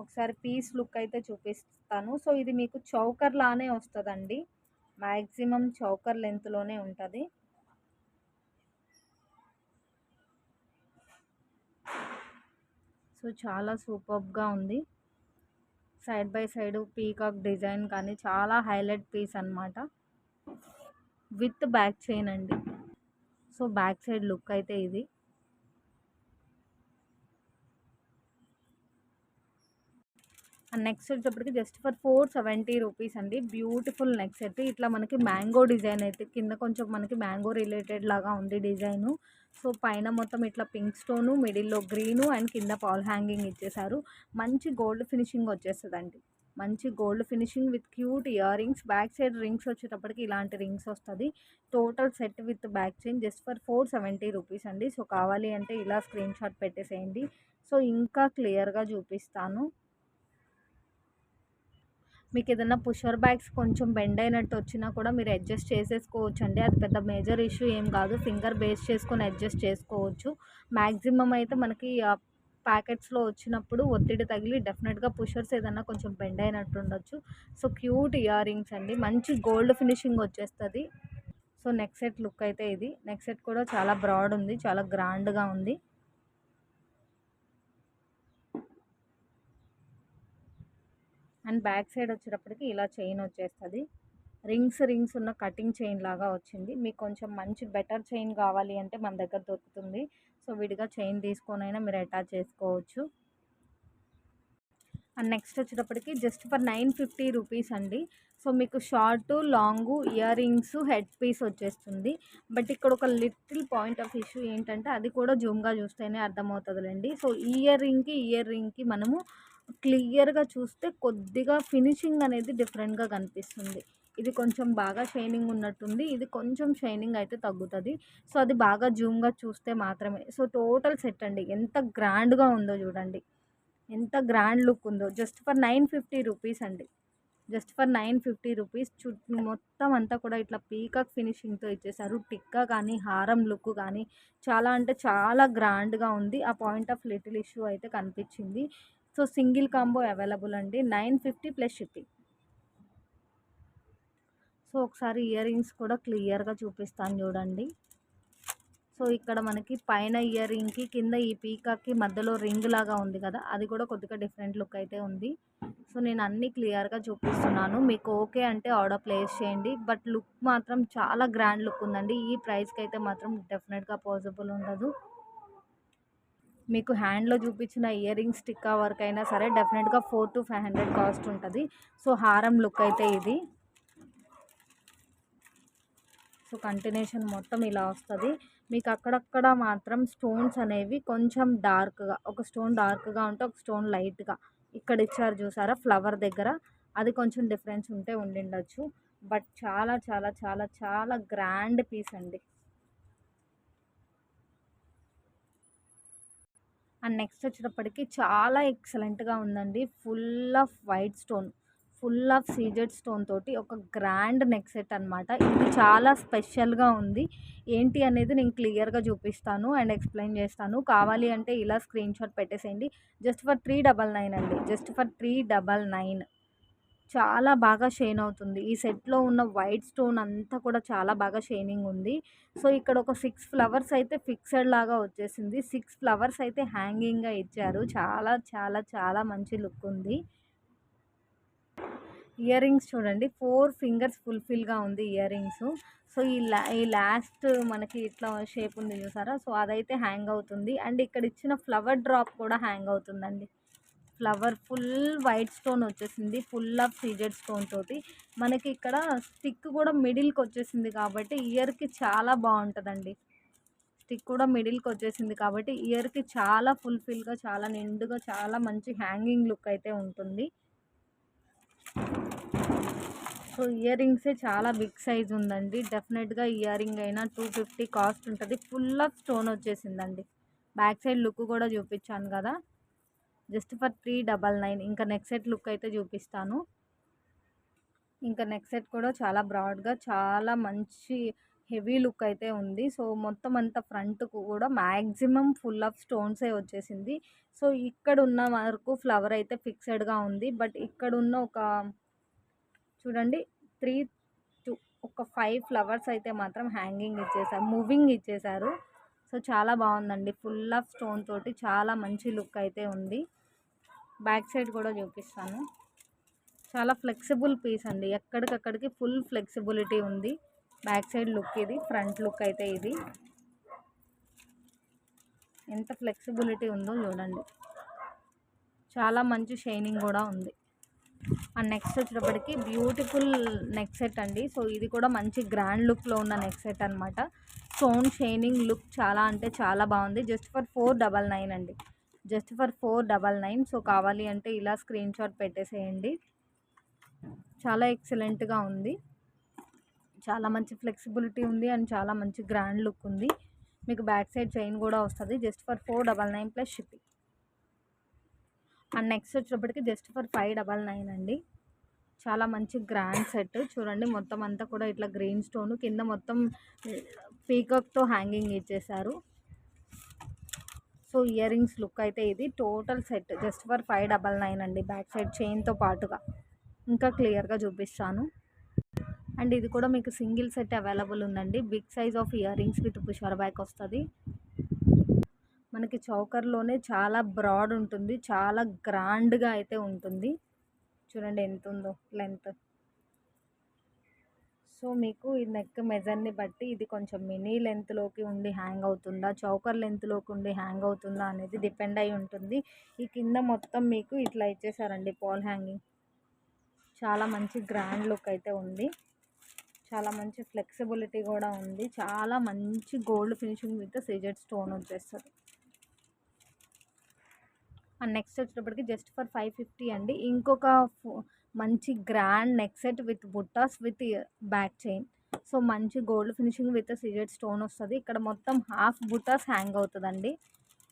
ఒకసారి పీస్ లుక్ అయితే చూపిస్తాను. సో ఇది మీకు చౌకర్ లానే వస్తుందండి. మ్యాక్సిమం చౌకర్ లెంత్లోనే ఉంటుంది. సో చాలా సూపర్గా ఉంది. Side by side peacock design కానీ చాలా హైలైట్ పీస్ అనమాట. విత్ బ్యాక్ చైన్ అండి. సో బ్యాక్ సైడ్ లుక్ అయితే ఇది. అండ్ నెక్స్ట్ వచ్చేటప్పటికి జస్ట్ ఫర్ 470 రూపీస్ అండి. Beautiful neck set. ఇట్లా మనకి మ్యాంగో డిజైన్ అయితే కింద కొంచెం మనకి మ్యాంగో రిలేటెడ్ లాగా ఉంది డిజైను. సో పైన మొత్తం ఇట్లా పింక్ స్టోను, మిడిల్లో గ్రీను అండ్ కింద పాల్ హ్యాంగింగ్ ఇచ్చేసారు. మంచి గోల్డ్ ఫినిషింగ్ వచ్చేస్తుందండి. మంచి gold finishing with cute ear rings. Back side rings వచ్చేటప్పటికి ఇలాంటి రింగ్స్ వస్తుంది. Total set with back chain just for 470 rupees అండి. సో కావాలి అంటే ఇలా స్క్రీన్ షాట్ పెట్టేసేయండి. సో ఇంకా క్లియర్గా చూపిస్తాను. మీకు ఏదైనా పుషర్ బ్యాగ్స్ కొంచెం బెండ్ అయినట్టు వచ్చినా కూడా మీరు అడ్జస్ట్ చేసేసుకోవచ్చు అండి. అది పెద్ద మేజర్ ఇష్యూ ఏం కాదు. ఫింగర్ బేస్ చేసుకొని అడ్జస్ట్ చేసుకోవచ్చు. మ్యాక్సిమం అయితే మనకి ప్యాకెట్స్లో వచ్చినప్పుడు ఒత్తిడి తగిలి డెఫినెట్గా పుషర్స్ ఏదన్నా కొంచెం బెండ్ అయినట్టు ఉండొచ్చు. సో క్యూట్ ఇయర్ రింగ్స్ అండి. మంచి గోల్డ్ ఫినిషింగ్ వచ్చేస్తుంది. సో నెక్ సెట్ లుక్ అయితే ఇది. నెక్ సెట్ కూడా చాలా బ్రాడ్ ఉంది, చాలా గ్రాండ్గా ఉంది. అండ్ బ్యాక్ సైడ్ వచ్చేటప్పటికి ఇలా చైన్ వచ్చేస్తుంది. రింగ్స్ ఉన్న కటింగ్ చైన్ లాగా వచ్చింది. మీకు కొంచెం మంచి బెటర్ చైన్ కావాలి అంటే మన దగ్గర దొరుకుతుంది. సో విడిగా చైన్ తీసుకొనైనా మీరు అటాచ్ చేసుకోవచ్చు. అండ్ నెక్స్ట్ వచ్చేటప్పటికి జస్ట్ ఫర్ 950 రూపీస్ అండి. సో మీకు short long ear rings head piece వచ్చేస్తుంది. బట్ ఇక్కడ ఒక లిటిల్ పాయింట్ ఆఫ్ ఇష్యూ ఏంటంటే అది కూడా జూమ్గా చూస్తేనే అర్థమవుతుందిలేండి. సో ఇయర్ రింగ్కి మనము క్లియర్గా చూస్తే కొద్దిగా ఫినిషింగ్ అనేది డిఫరెంట్గా కనిపిస్తుంది. ఇది కొంచెం బాగా షైనింగ్ ఉన్నట్టుంది, ఇది కొంచెం షైనింగ్ అయితే తగ్గుతుంది. సో అది బాగా జూమ్గా చూస్తే మాత్రమే. సో టోటల్ సెట్ అండి ఎంత గ్రాండ్గా ఉందో చూడండి, ఎంత గ్రాండ్ లుక్ ఉందో. జస్ట్ ఫర్ 950 రూపీస్ అండి. Just for 950 rupees. చుట్టూ మొత్తం అంతా కూడా ఇట్లా పీకాక్ ఫినిషింగ్తో ఇచ్చేసారు. టిక్కా కానీ హారం లుక్ కానీ చాలా అంటే చాలా గ్రాండ్గా ఉంది. ఆ పాయింట్ ఆఫ్ లిటిల్ ఇష్యూ అయితే కనిపించింది. సో సింగిల్ కాంబో అవైలబుల్ అండి. 950 ప్లస్ షిప్పింగ్. సో ఒకసారి ఇయర్ రింగ్స్ కూడా క్లియర్గా చూపిస్తాను చూడండి. సో ఇక్కడ మనకి పైన ఇయర్ రింగ్కి కింద ఈ పీకాక్కి మధ్యలో రింగ్ లాగా ఉంది కదా, అది కూడా కొద్దిగా డిఫరెంట్ లుక్ అయితే ఉంది. సో నేను అన్నీ క్లియర్గా చూపిస్తున్నాను. మీకు ఓకే అంటే ఆర్డర్ ప్లేస్ చేయండి. బట్ లుక్ మాత్రం చాలా గ్రాండ్ లుక్ ఉందండి. ఈ ప్రైస్కి అయితే మాత్రం డెఫినెట్గా పాసిబుల్ ఉండదు. మీకు హ్యాండ్లో చూపించిన ఇయర్ రింగ్స్ టిక్కా వర్క్ అయినా సరే డెఫినెట్గా 400 to 500 కాస్ట్ ఉంటుంది. సో హారం లుక్ అయితే ఇది. సో కంటిన్యూషన్ మొత్తం ఇలా వస్తుంది. మీకు అక్కడక్కడ మాత్రం స్టోన్స్ అనేవి కొంచెం డార్క్గా, ఒక స్టోన్ డార్క్గా ఉంటే ఒక స్టోన్ లైట్గా ఇక్కడ ఇచ్చారు చూసారా ఫ్లవర్ దగ్గర, అది కొంచెం డిఫరెన్స్ ఉంటే ఉండిండొచ్చు. బట్ చాలా చాలా చాలా చాలా గ్రాండ్ పీస్ అండి. అండ్ నెక్స్ట్ వచ్చేటప్పటికి చాలా ఎక్సలెంట్గా ఉందండి. Full off white stone, full of CZ stone తోటి ఒక గ్రాండ్ నెక్ సెట్ అనమాట. ఇది చాలా స్పెషల్గా ఉంది. ఏంటి అనేది నేను క్లియర్గా చూపిస్తాను అండ్ ఎక్స్ప్లెయిన్ చేస్తాను. కావాలి అంటే ఇలా స్క్రీన్ షాట్ పెట్టేసేయండి. జస్ట్ ఫర్ 399 అండి. Just for 399. చాలా బాగా షైన్ అవుతుంది. ఈ సెట్లో ఉన్న వైట్ స్టోన్ అంతా కూడా చాలా బాగా షైనింగ్ ఉంది. సో ఇక్కడ ఒక 6 ఫ్లవర్స్ అయితే ఫిక్స్డ్ లాగా వచ్చేసింది. 6 ఫ్లవర్స్ అయితే హ్యాంగింగ్గా ఇచ్చారు. చాలా చాలా చాలా మంచి లుక్ ఉంది. ఇయర్ రింగ్స్ చూడండి, 4 ఫింగర్స్ ఫుల్ఫిల్గా ఉంది ఇయర్ రింగ్స్. సో ఈ లాస్ట్ మనకి ఇట్లా షేప్ ఉంది చూసారా, సో అదైతే హ్యాంగ్ అవుతుంది. అండ్ ఇక్కడ ఇచ్చిన ఫ్లవర్ డ్రాప్ కూడా హ్యాంగ్ అవుతుందండి. ఫ్లవర్ ఫుల్ వైట్ స్టోన్ వచ్చేసింది, ఫుల్ ఆఫ్ సీజెడ్ స్టోన్ తోటి. మనకి ఇక్కడ స్టిక్ కూడా మిడిల్కి వచ్చేసింది కాబట్టి ఇయర్కి చాలా బాగుంటుందండి. స్టిక్ కూడా మిడిల్కి వచ్చేసింది కాబట్టి ఇయర్కి చాలా ఫుల్ఫిల్గా, చాలా నిండుగా, చాలా మంచి హ్యాంగింగ్ లుక్ అయితే ఉంటుంది. సో ఇయర్ రింగ్సే చాలా బిగ్ సైజ్ ఉందండి. డెఫినెట్గా ఇయర్ రింగ్ అయినా 250 కాస్ట్ ఉంటుంది. ఫుల్ ఆఫ్ స్టోన్ వచ్చేసిందండి. బ్యాక్ సైడ్ లుక్ కూడా చూపించాను కదా, జస్ట్ ఫర్ 399. ఇంకా నెక్ సెట్ లుక్ అయితే చూపిస్తాను. ఇంకా నెక్ సెట్ కూడా చాలా బ్రాడ్గా, చాలా మంచి హెవీ లుక్ అయితే ఉంది. సో మొత్తం అంతా ఫ్రంట్కు కూడా మ్యాక్సిమం ఫుల్ ఆఫ్ స్టోన్సే వచ్చేసింది. సో ఇక్కడ ఉన్న వరకు ఫ్లవర్ అయితే ఫిక్స్డ్గా ఉంది. బట్ ఇక్కడ ఉన్న ఒక చూడండి 3 to ఒక 5 ఫ్లవర్స్ అయితే మాత్రం హ్యాంగింగ్ ఇచ్చేసారు, మూవింగ్ ఇచ్చేసారు. సో చాలా బాగుందండి. ఫుల్ ఆఫ్ స్టోన్ తోటి చాలా మంచి లుక్ అయితే ఉంది. బ్యాక్ సైడ్ కూడా చూపిస్తాను. చాలా ఫ్లెక్సిబుల్ పీస్ అండి, ఎక్కడికక్కడికి ఫుల్ ఫ్లెక్సిబిలిటీ ఉంది. బ్యాక్ సైడ్ లుక్ ఇది, ఫ్రంట్ లుక్ అయితే ఇది. ఎంత ఫ్లెక్సిబిలిటీ ఉందో చూడండి, చాలా మంచి షైనింగ్ కూడా ఉంది. అండ్ నెక్స్ట్ వచ్చేటప్పటికి బ్యూటిఫుల్ నెక్ సెట్ అండి. సో ఇది కూడా మంచి గ్రాండ్ లుక్లో ఉన్న నెక్ సెట్ అనమాట. స్టోన్ షైనింగ్ లుక్ చాలా అంటే చాలా బాగుంది. జస్ట్ ఫర్ 499 అండి, జస్ట్ ఫర్ 499. సో కావాలి అంటే ఇలా స్క్రీన్ షాట్ పెట్టేసేయండి. చాలా ఎక్సలెంట్గా ఉంది, చాలా మంచి ఫ్లెక్సిబిలిటీ ఉంది అండ్ చాలా మంచి గ్రాండ్ లుక్ ఉంది. మీకు బ్యాక్ సైడ్ చైన్ కూడా వస్తుంది. Just for 499 plus shipping. And next వచ్చేటప్పటికి జస్ట్ ఫర్ 599 అండి. చాలా మంచి గ్రాండ్ సెట్ చూడండి, మొత్తం అంతా కూడా ఇట్లా గ్రీన్ స్టోన్ కింద మొత్తం పీకాక్తో హ్యాంగింగ్ ఇచ్చేసారు. సో ఇయర్ రింగ్స్ లుక్ అయితే ఇది. టోటల్ సెట్ జస్ట్ ఫర్ 599 అండి, బ్యాక్ సైడ్ చైన్తో పాటుగా. ఇంకా క్లియర్గా చూపిస్తాను. అండ్ ఇది కూడా మీకు సింగిల్ సెట్ అవైలబుల్ ఉందండి. Big size of ear rings with pusher back వస్తుంది. మనకి చౌకర్లోనే చాలా బ్రాడ్ ఉంటుంది, చాలా గ్రాండ్గా అయితే ఉంటుంది. చూడండి ఎంత ఉందో లెంత్. సో మీకు ఈ నెక్ మెజర్ని బట్టి ఇది కొంచెం మినీ లెంత్లోకి ఉండి హ్యాంగ్ అవుతుందా, చౌకర్ లెంత్లోకి ఉండి హ్యాంగ్ అవుతుందా అనేది డిపెండ్ అయి ఉంటుంది. ఈ కింద మొత్తం మీకు ఇట్లా ఇచ్చేసారండి పాల్ హ్యాంగింగ్. చాలా మంచి గ్రాండ్ లుక్ అయితే ఉంది, చాలా మంచి ఫ్లెక్సిబిలిటీ కూడా ఉంది. చాలా మంచి gold finishing with CZ stone వచ్చేస్తుంది. అండ్ నెక్స్ట్ వచ్చేటప్పటికి జస్ట్ ఫర్ 550 అండి. ఇంకొక మంచి గ్రాండ్ నెక్ సెట్ విత్ బుట్టాస్ విత్ బ్యాక్ చైన్. సో మంచి gold finishing with CZ stone వస్తుంది. ఇక్కడ మొత్తం హాఫ్ బుట్టాస్ హ్యాంగ్ అవుతుందండి,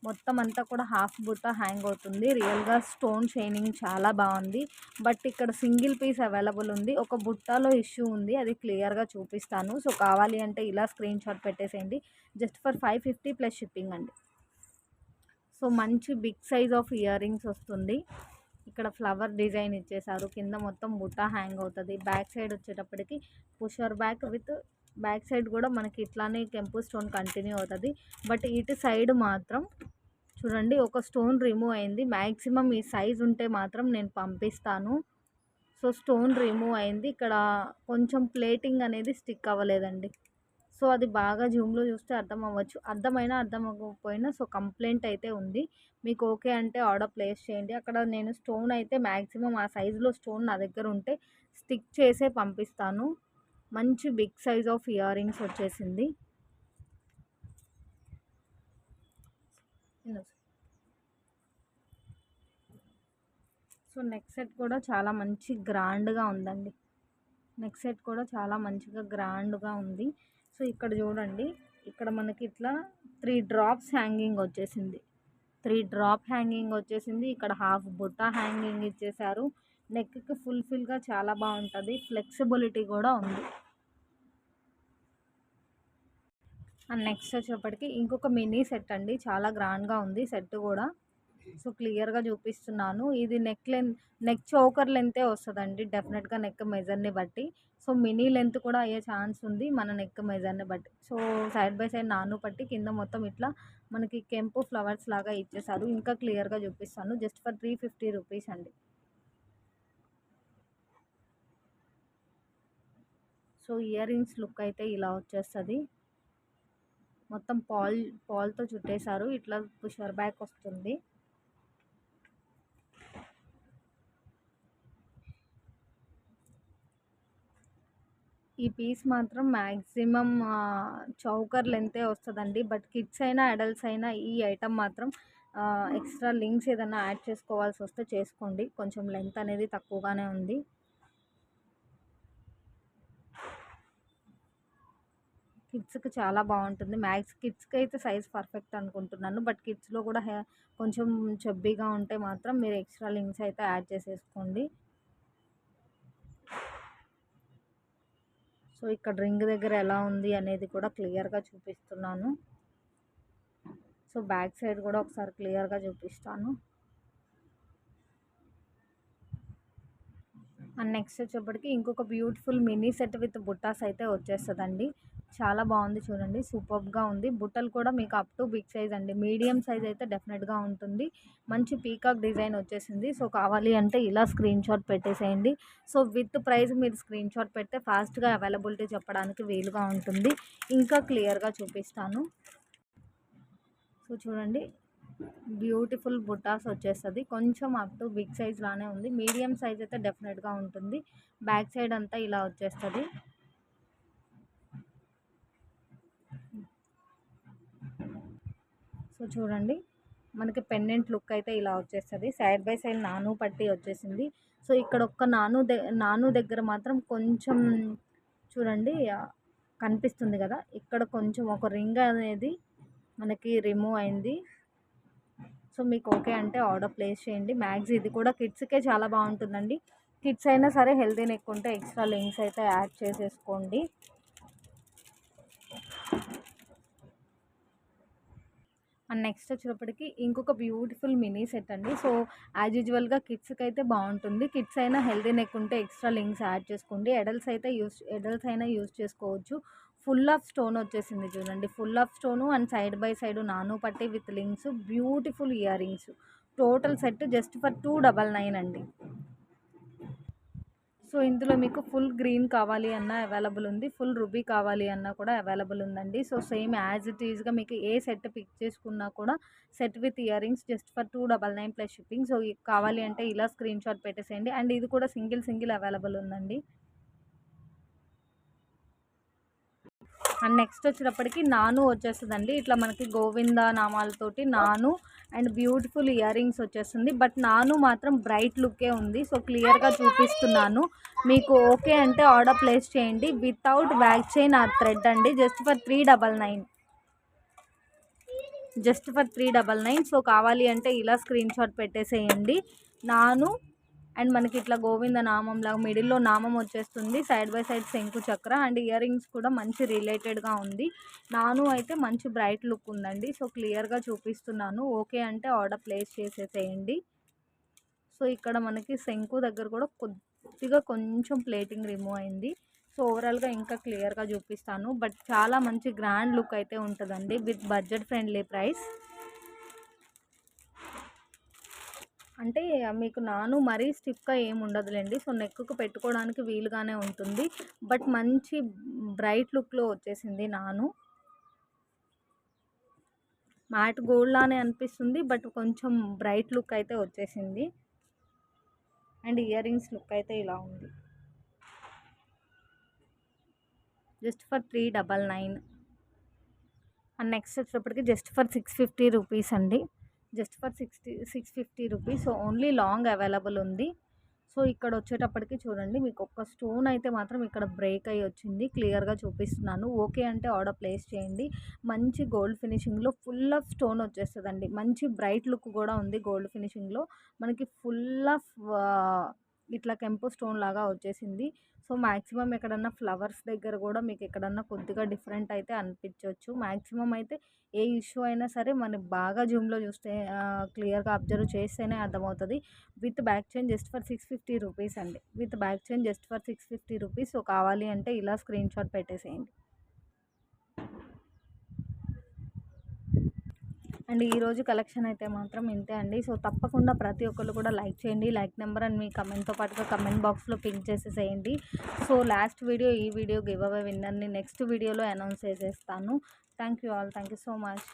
మొత్తం అంతా కూడా హాఫ్ బుట్ట హ్యాంగ్ అవుతుంది. రియల్గా స్టోన్ షైనింగ్ చాలా బాగుంది. బట్ ఇక్కడ సింగిల్ పీస్ అవైలబుల్ ఉంది, ఒక బుట్టలో ఇష్యూ ఉంది, అది క్లియర్గా చూపిస్తాను. సో కావాలి అంటే ఇలా స్క్రీన్ షాట్ పెట్టేసేయండి. జస్ట్ ఫర్ 550 ప్లస్ షిప్పింగ్ అండి. సో మంచి big size of year rings వస్తుంది. ఇక్కడ ఫ్లవర్ డిజైన్ ఇచ్చేసారు, కింద మొత్తం బుట్ట హ్యాంగ్ అవుతుంది. బ్యాక్ సైడ్ వచ్చేటప్పటికి pusher back with back side కూడా మనకి ఇట్లానే కెంపు స్టోన్ కంటిన్యూ అవుతుంది. బట్ ఇటు సైడ్ మాత్రం చూడండి ఒక స్టోన్ రిమూవ్ అయింది. మ్యాక్సిమం ఈ సైజ్ ఉంటే మాత్రం నేను పంపిస్తాను. సో స్టోన్ రిమూవ్ అయింది, ఇక్కడ కొంచెం ప్లేటింగ్ అనేది స్టిక్ అవ్వలేదండి. సో అది బాగా జూమ్లో చూస్తే అర్థం అవ్వచ్చు, అర్థమైనా అర్థం అవ్వకపోయినా సో కంప్లైంట్ అయితే ఉంది. మీకు ఓకే అంటే ఆర్డర్ ప్లేస్ చేయండి. అక్కడ నేను స్టోన్ అయితే మ్యాక్సిమం ఆ సైజులో స్టోన్ నా దగ్గర ఉంటే స్టిక్ చేసే పంపిస్తాను. మంచి big size of year rings వచ్చేసింది. సో నెక్ సెట్ కూడా చాలా మంచి గ్రాండ్గా ఉందండి, నెక్ సెట్ కూడా చాలా మంచిగా గ్రాండ్గా ఉంది. సో ఇక్కడ చూడండి, ఇక్కడ మనకి ఇట్లా 3 డ్రాప్స్ హ్యాంగింగ్ వచ్చేసింది, 3 డ్రాప్ హ్యాంగింగ్ వచ్చేసింది. ఇక్కడ హాఫ్ బుట్ట హ్యాంగింగ్ ఇచ్చేసారు. నెక్కి ఫుల్ఫిల్గా చాలా బాగుంటుంది, ఫ్లెక్సిబిలిటీ కూడా ఉంది. అండ్ నెక్స్ట్ వచ్చేటప్పటికి ఇంకొక మినీ సెట్ అండి, చాలా గ్రాండ్గా ఉంది సెట్ కూడా. సో క్లియర్గా చూపిస్తున్నాను. ఇది నెక్ చోకర్ లెంతే వస్తుందండి డెఫినెట్గా, నెక్ మెజర్ని బట్టి. సో మినీ లెంత్ కూడా అయ్యే ఛాన్స్ ఉంది మన నెక్ మెజర్ని బట్టి. సో సైడ్ బై సైడ్ నాను పట్టి కింద మొత్తం ఇట్లా మనకి కెంపు ఫ్లవర్స్ లాగా ఇచ్చేసారు. ఇంకా క్లియర్గా చూపిస్తాను. జస్ట్ ఫర్ 350 రూపీస్ అండి. సో ఇయర్ రింగ్స్ లుక్ అయితే ఇలా వచ్చేస్తుంది. మొత్తం పాల్తో చుట్టేశారు, ఇట్లా పుషర్ బ్యాక్ వస్తుంది. ఈ పీస్ మాత్రం మ్యాక్సిమం చౌకర్ లెంతే వస్తుందండి. బట్ కిడ్స్ అయినా అడల్ట్స్ అయినా ఈ ఐటమ్ మాత్రం ఎక్స్ట్రా లింక్స్ ఏదైనా యాడ్ చేసుకోవాల్సి వస్తే చేసుకోండి, కొంచెం లెంత్ అనేది తక్కువగానే ఉంది. కిడ్స్కి చాలా బాగుంటుంది. కిడ్స్కి అయితే సైజ్ పర్ఫెక్ట్ అనుకుంటున్నాను. బట్ కిడ్స్లో కూడా కొంచెం చెబ్బీగా ఉంటే మాత్రం మీరు ఎక్స్ట్రా లింక్స్ అయితే యాడ్ చేసేసుకోండి. సో ఇక్కడ రింగ్ దగ్గర ఎలా ఉంది అనేది కూడా క్లియర్గా చూపిస్తున్నాను. సో బ్యాక్ సైడ్ కూడా ఒకసారి క్లియర్గా చూపిస్తాను. అండ్ నెక్స్ట్ వచ్చేప్పటికి ఇంకొక బ్యూటిఫుల్ మినీ సెట్ విత్ బుట్టాస్ అయితే వచ్చేస్తుందండి. చాలా బాగుంది చూడండి, సూపర్గా ఉంది. బుట్టలు కూడా మీకు అప్ టు బిగ్ సైజ్ అండి, మీడియం సైజ్ అయితే డెఫినెట్గా ఉంటుంది. మంచి పీకాక్ డిజైన్ వచ్చేసింది. సో కావాలి అంటే ఇలా స్క్రీన్ షాట్ పెట్టేసేయండి. సో విత్ ప్రైస్ మీరు స్క్రీన్ షాట్ పెడితే ఫాస్ట్గా అవైలబిలిటీ చెప్పడానికి వీలుగా ఉంటుంది. ఇంకా క్లియర్గా చూపిస్తాను. సో చూడండి, బ్యూటిఫుల్ బుట్టాస్ వచ్చేస్తుంది. కొంచెం అప్ టు బిగ్ సైజ్ లానే ఉంది, మీడియం సైజ్ అయితే డెఫినెట్గా ఉంటుంది. బ్యాక్ సైడ్ అంతా ఇలా వచ్చేస్తుంది. సో చూడండి, మనకి పెండెంట్ లుక్ అయితే ఇలా వచ్చేస్తుంది. సైడ్ బై సైడ్ నాను పట్టి వచ్చేసింది. సో ఇక్కడ ఒక్క నాను దగ్గర మాత్రం కొంచెం చూడండి కనిపిస్తుంది కదా, ఇక్కడ కొంచెం ఒక రింగ్ అనేది మనకి రిమూవ్ అయింది. సో మీకు ఓకే అంటే ఆర్డర్ ప్లేస్ చేయండి. మ్యాక్స్ ఇది కూడా కిడ్స్కే చాలా బాగుంటుందండి. కిడ్స్ అయినా సరే హెల్తీ నెక్ ఉంటే ఎక్స్ట్రా లింక్స్ అయితే యాడ్ చేసేసుకోండి. అండ్ నెక్స్ట్ వచ్చేటప్పటికి ఇంకొక బ్యూటిఫుల్ మినీ సెట్ అండి. సో యాజ్ యూజువల్గా కిడ్స్కి అయితే బాగుంటుంది. కిడ్స్ అయినా హెల్తీ నెక్ ఉంటే ఎక్స్ట్రా లింక్స్ యాడ్ చేసుకోండి. అడల్ట్స్ అయినా యూస్ చేసుకోవచ్చు. ఫుల్ ఆఫ్ స్టోన్ వచ్చేసింది చూడండి, full of stone and side by side నాను పట్టి with links, beautiful ear rings. Total set just for 299 అండి. సో ఇందులో మీకు ఫుల్ గ్రీన్ కావాలి అన్నా అవైలబుల్ ఉంది, ఫుల్ రుబీ కావాలి అన్నా కూడా అవైలబుల్ ఉందండి. సో సేమ్ యాజ్ ఇట్ ఈజ్గా మీకు ఏ సెట్ పిక్ చేసుకున్నా కూడా set with ear rings just for 299 plus shipping. So కావాలి అంటే ఇలా స్క్రీన్ షాట్ పెట్టేసేయండి. అండ్ ఇది కూడా సింగిల్ అవైలబుల్ ఉందండి. అండ్ నెక్స్ట్ వచ్చేటప్పటికి నాను వచ్చేస్తుందండి. ఇట్లా మనకి గోవింద నామాలతోటి నాను అండ్ బ్యూటిఫుల్ ఇయర్ రింగ్స్ వచ్చేస్తుంది. బట్ నాను మాత్రం బ్రైట్ లుక్కే ఉంది. సో క్లియర్గా చూపిస్తున్నాను, మీకు ఓకే అంటే ఆర్డర్ ప్లేస్ చేయండి. Without back chain or thread అండి, జస్ట్ ఫర్ 399. సో కావాలి అంటే ఇలా స్క్రీన్ షాట్ పెట్టేసేయండి. నాను అండ్ మనకి ఇట్లా గోవింద నామంలాగా మిడిల్లో నామం వచ్చేస్తుంది. సైడ్ బై సైడ్ శంకు చక్ర అండ్ ఇయర్ రింగ్స్ కూడా మంచి రిలేటెడ్గా ఉంది. నాను అయితే మంచి బ్రైట్ లుక్ ఉందండి. సో క్లియర్గా చూపిస్తున్నాను, ఓకే అంటే ఆర్డర్ ప్లేస్ చేసేసేయండి. సో ఇక్కడ మనకి శంకు దగ్గర కూడా కొద్దిగా కొంచెం ప్లేటింగ్ రిమూవ్ అయింది. సో ఓవరాల్గా ఇంకా క్లియర్గా చూపిస్తాను. బట్ చాలా మంచి గ్రాండ్ లుక్ అయితే ఉంటుందండి విత్ బడ్జెట్ ఫ్రెండ్లీ ప్రైస్. అంటే మీకు నాను మరీ స్టిఫ్గా ఏమి ఉండదులేండి. సో నెక్కు పెట్టుకోవడానికి వీలుగానే ఉంటుంది. బట్ మంచి బ్రైట్ లుక్లో వచ్చేసింది నాను. మ్యాట్ గోల్డ్ లానే అనిపిస్తుంది, బట్ కొంచెం బ్రైట్ లుక్ అయితే వచ్చేసింది. అండ్ ఇయర్ రింగ్స్ లుక్ అయితే ఇలా ఉంది, జస్ట్ ఫర్ 399. అండ్ నెక్స్ట్ వచ్చేటప్పటికి జస్ట్ ఫర్ 650 రూపీస్ అండి, just for 650 rupees. So only long available ఉంది. సో ఇక్కడ వచ్చేటప్పటికి చూడండి, మీకు ఒక్క స్టోన్ అయితే మాత్రం ఇక్కడ బ్రేక్ అయ్యి వచ్చింది. క్లియర్గా చూపిస్తున్నాను, ఓకే అంటే ఆర్డర్ ప్లేస్ చేయండి. మంచి గోల్డ్ ఫినిషింగ్లో ఫుల్ ఆఫ్ స్టోన్ వచ్చేస్తుందండి. మంచి బ్రైట్ లుక్ కూడా ఉంది గోల్డ్ ఫినిషింగ్లో. మనకి ఫుల్ ఆఫ్ ఇట్లా కెంపు స్టోన్ లాగా వచ్చేసింది. సో మ్యాక్సిమం ఎక్కడన్నా ఫ్లవర్స్ దగ్గర కూడా మీకు ఎక్కడన్నా కొద్దిగా డిఫరెంట్ అయితే అనిపించవచ్చు. మ్యాక్సిమం అయితే ఏ ఇష్యూ అయినా సరే మనకి బాగా జూమ్లో చూస్తే క్లియర్గా అబ్జర్వ్ చేస్తేనే అర్థమవుతుంది. With back chain just for 650 rupees అండి, with back chain just for 650 rupees. So కావాలి అంటే ఇలా స్క్రీన్ షాట్ పెట్టేసేయండి. అండ్ ఈరోజు కలెక్షన్ అయితే మాత్రం ఇంతే అండి. సో తప్పకుండా ప్రతి ఒక్కరు కూడా లైక్ చేయండి. లైక్ నెంబర్ అండ్ మీ కమెంట్తో పాటుగా కమెంట్ బాక్స్లో పింక్ చేసేసేయండి. సో లాస్ట్ వీడియో ఈ వీడియో గివ్ అవే విన్నర్ని నెక్స్ట్ వీడియోలో అనౌన్స్ చేసేస్తాను. Thank you all, thank you so much.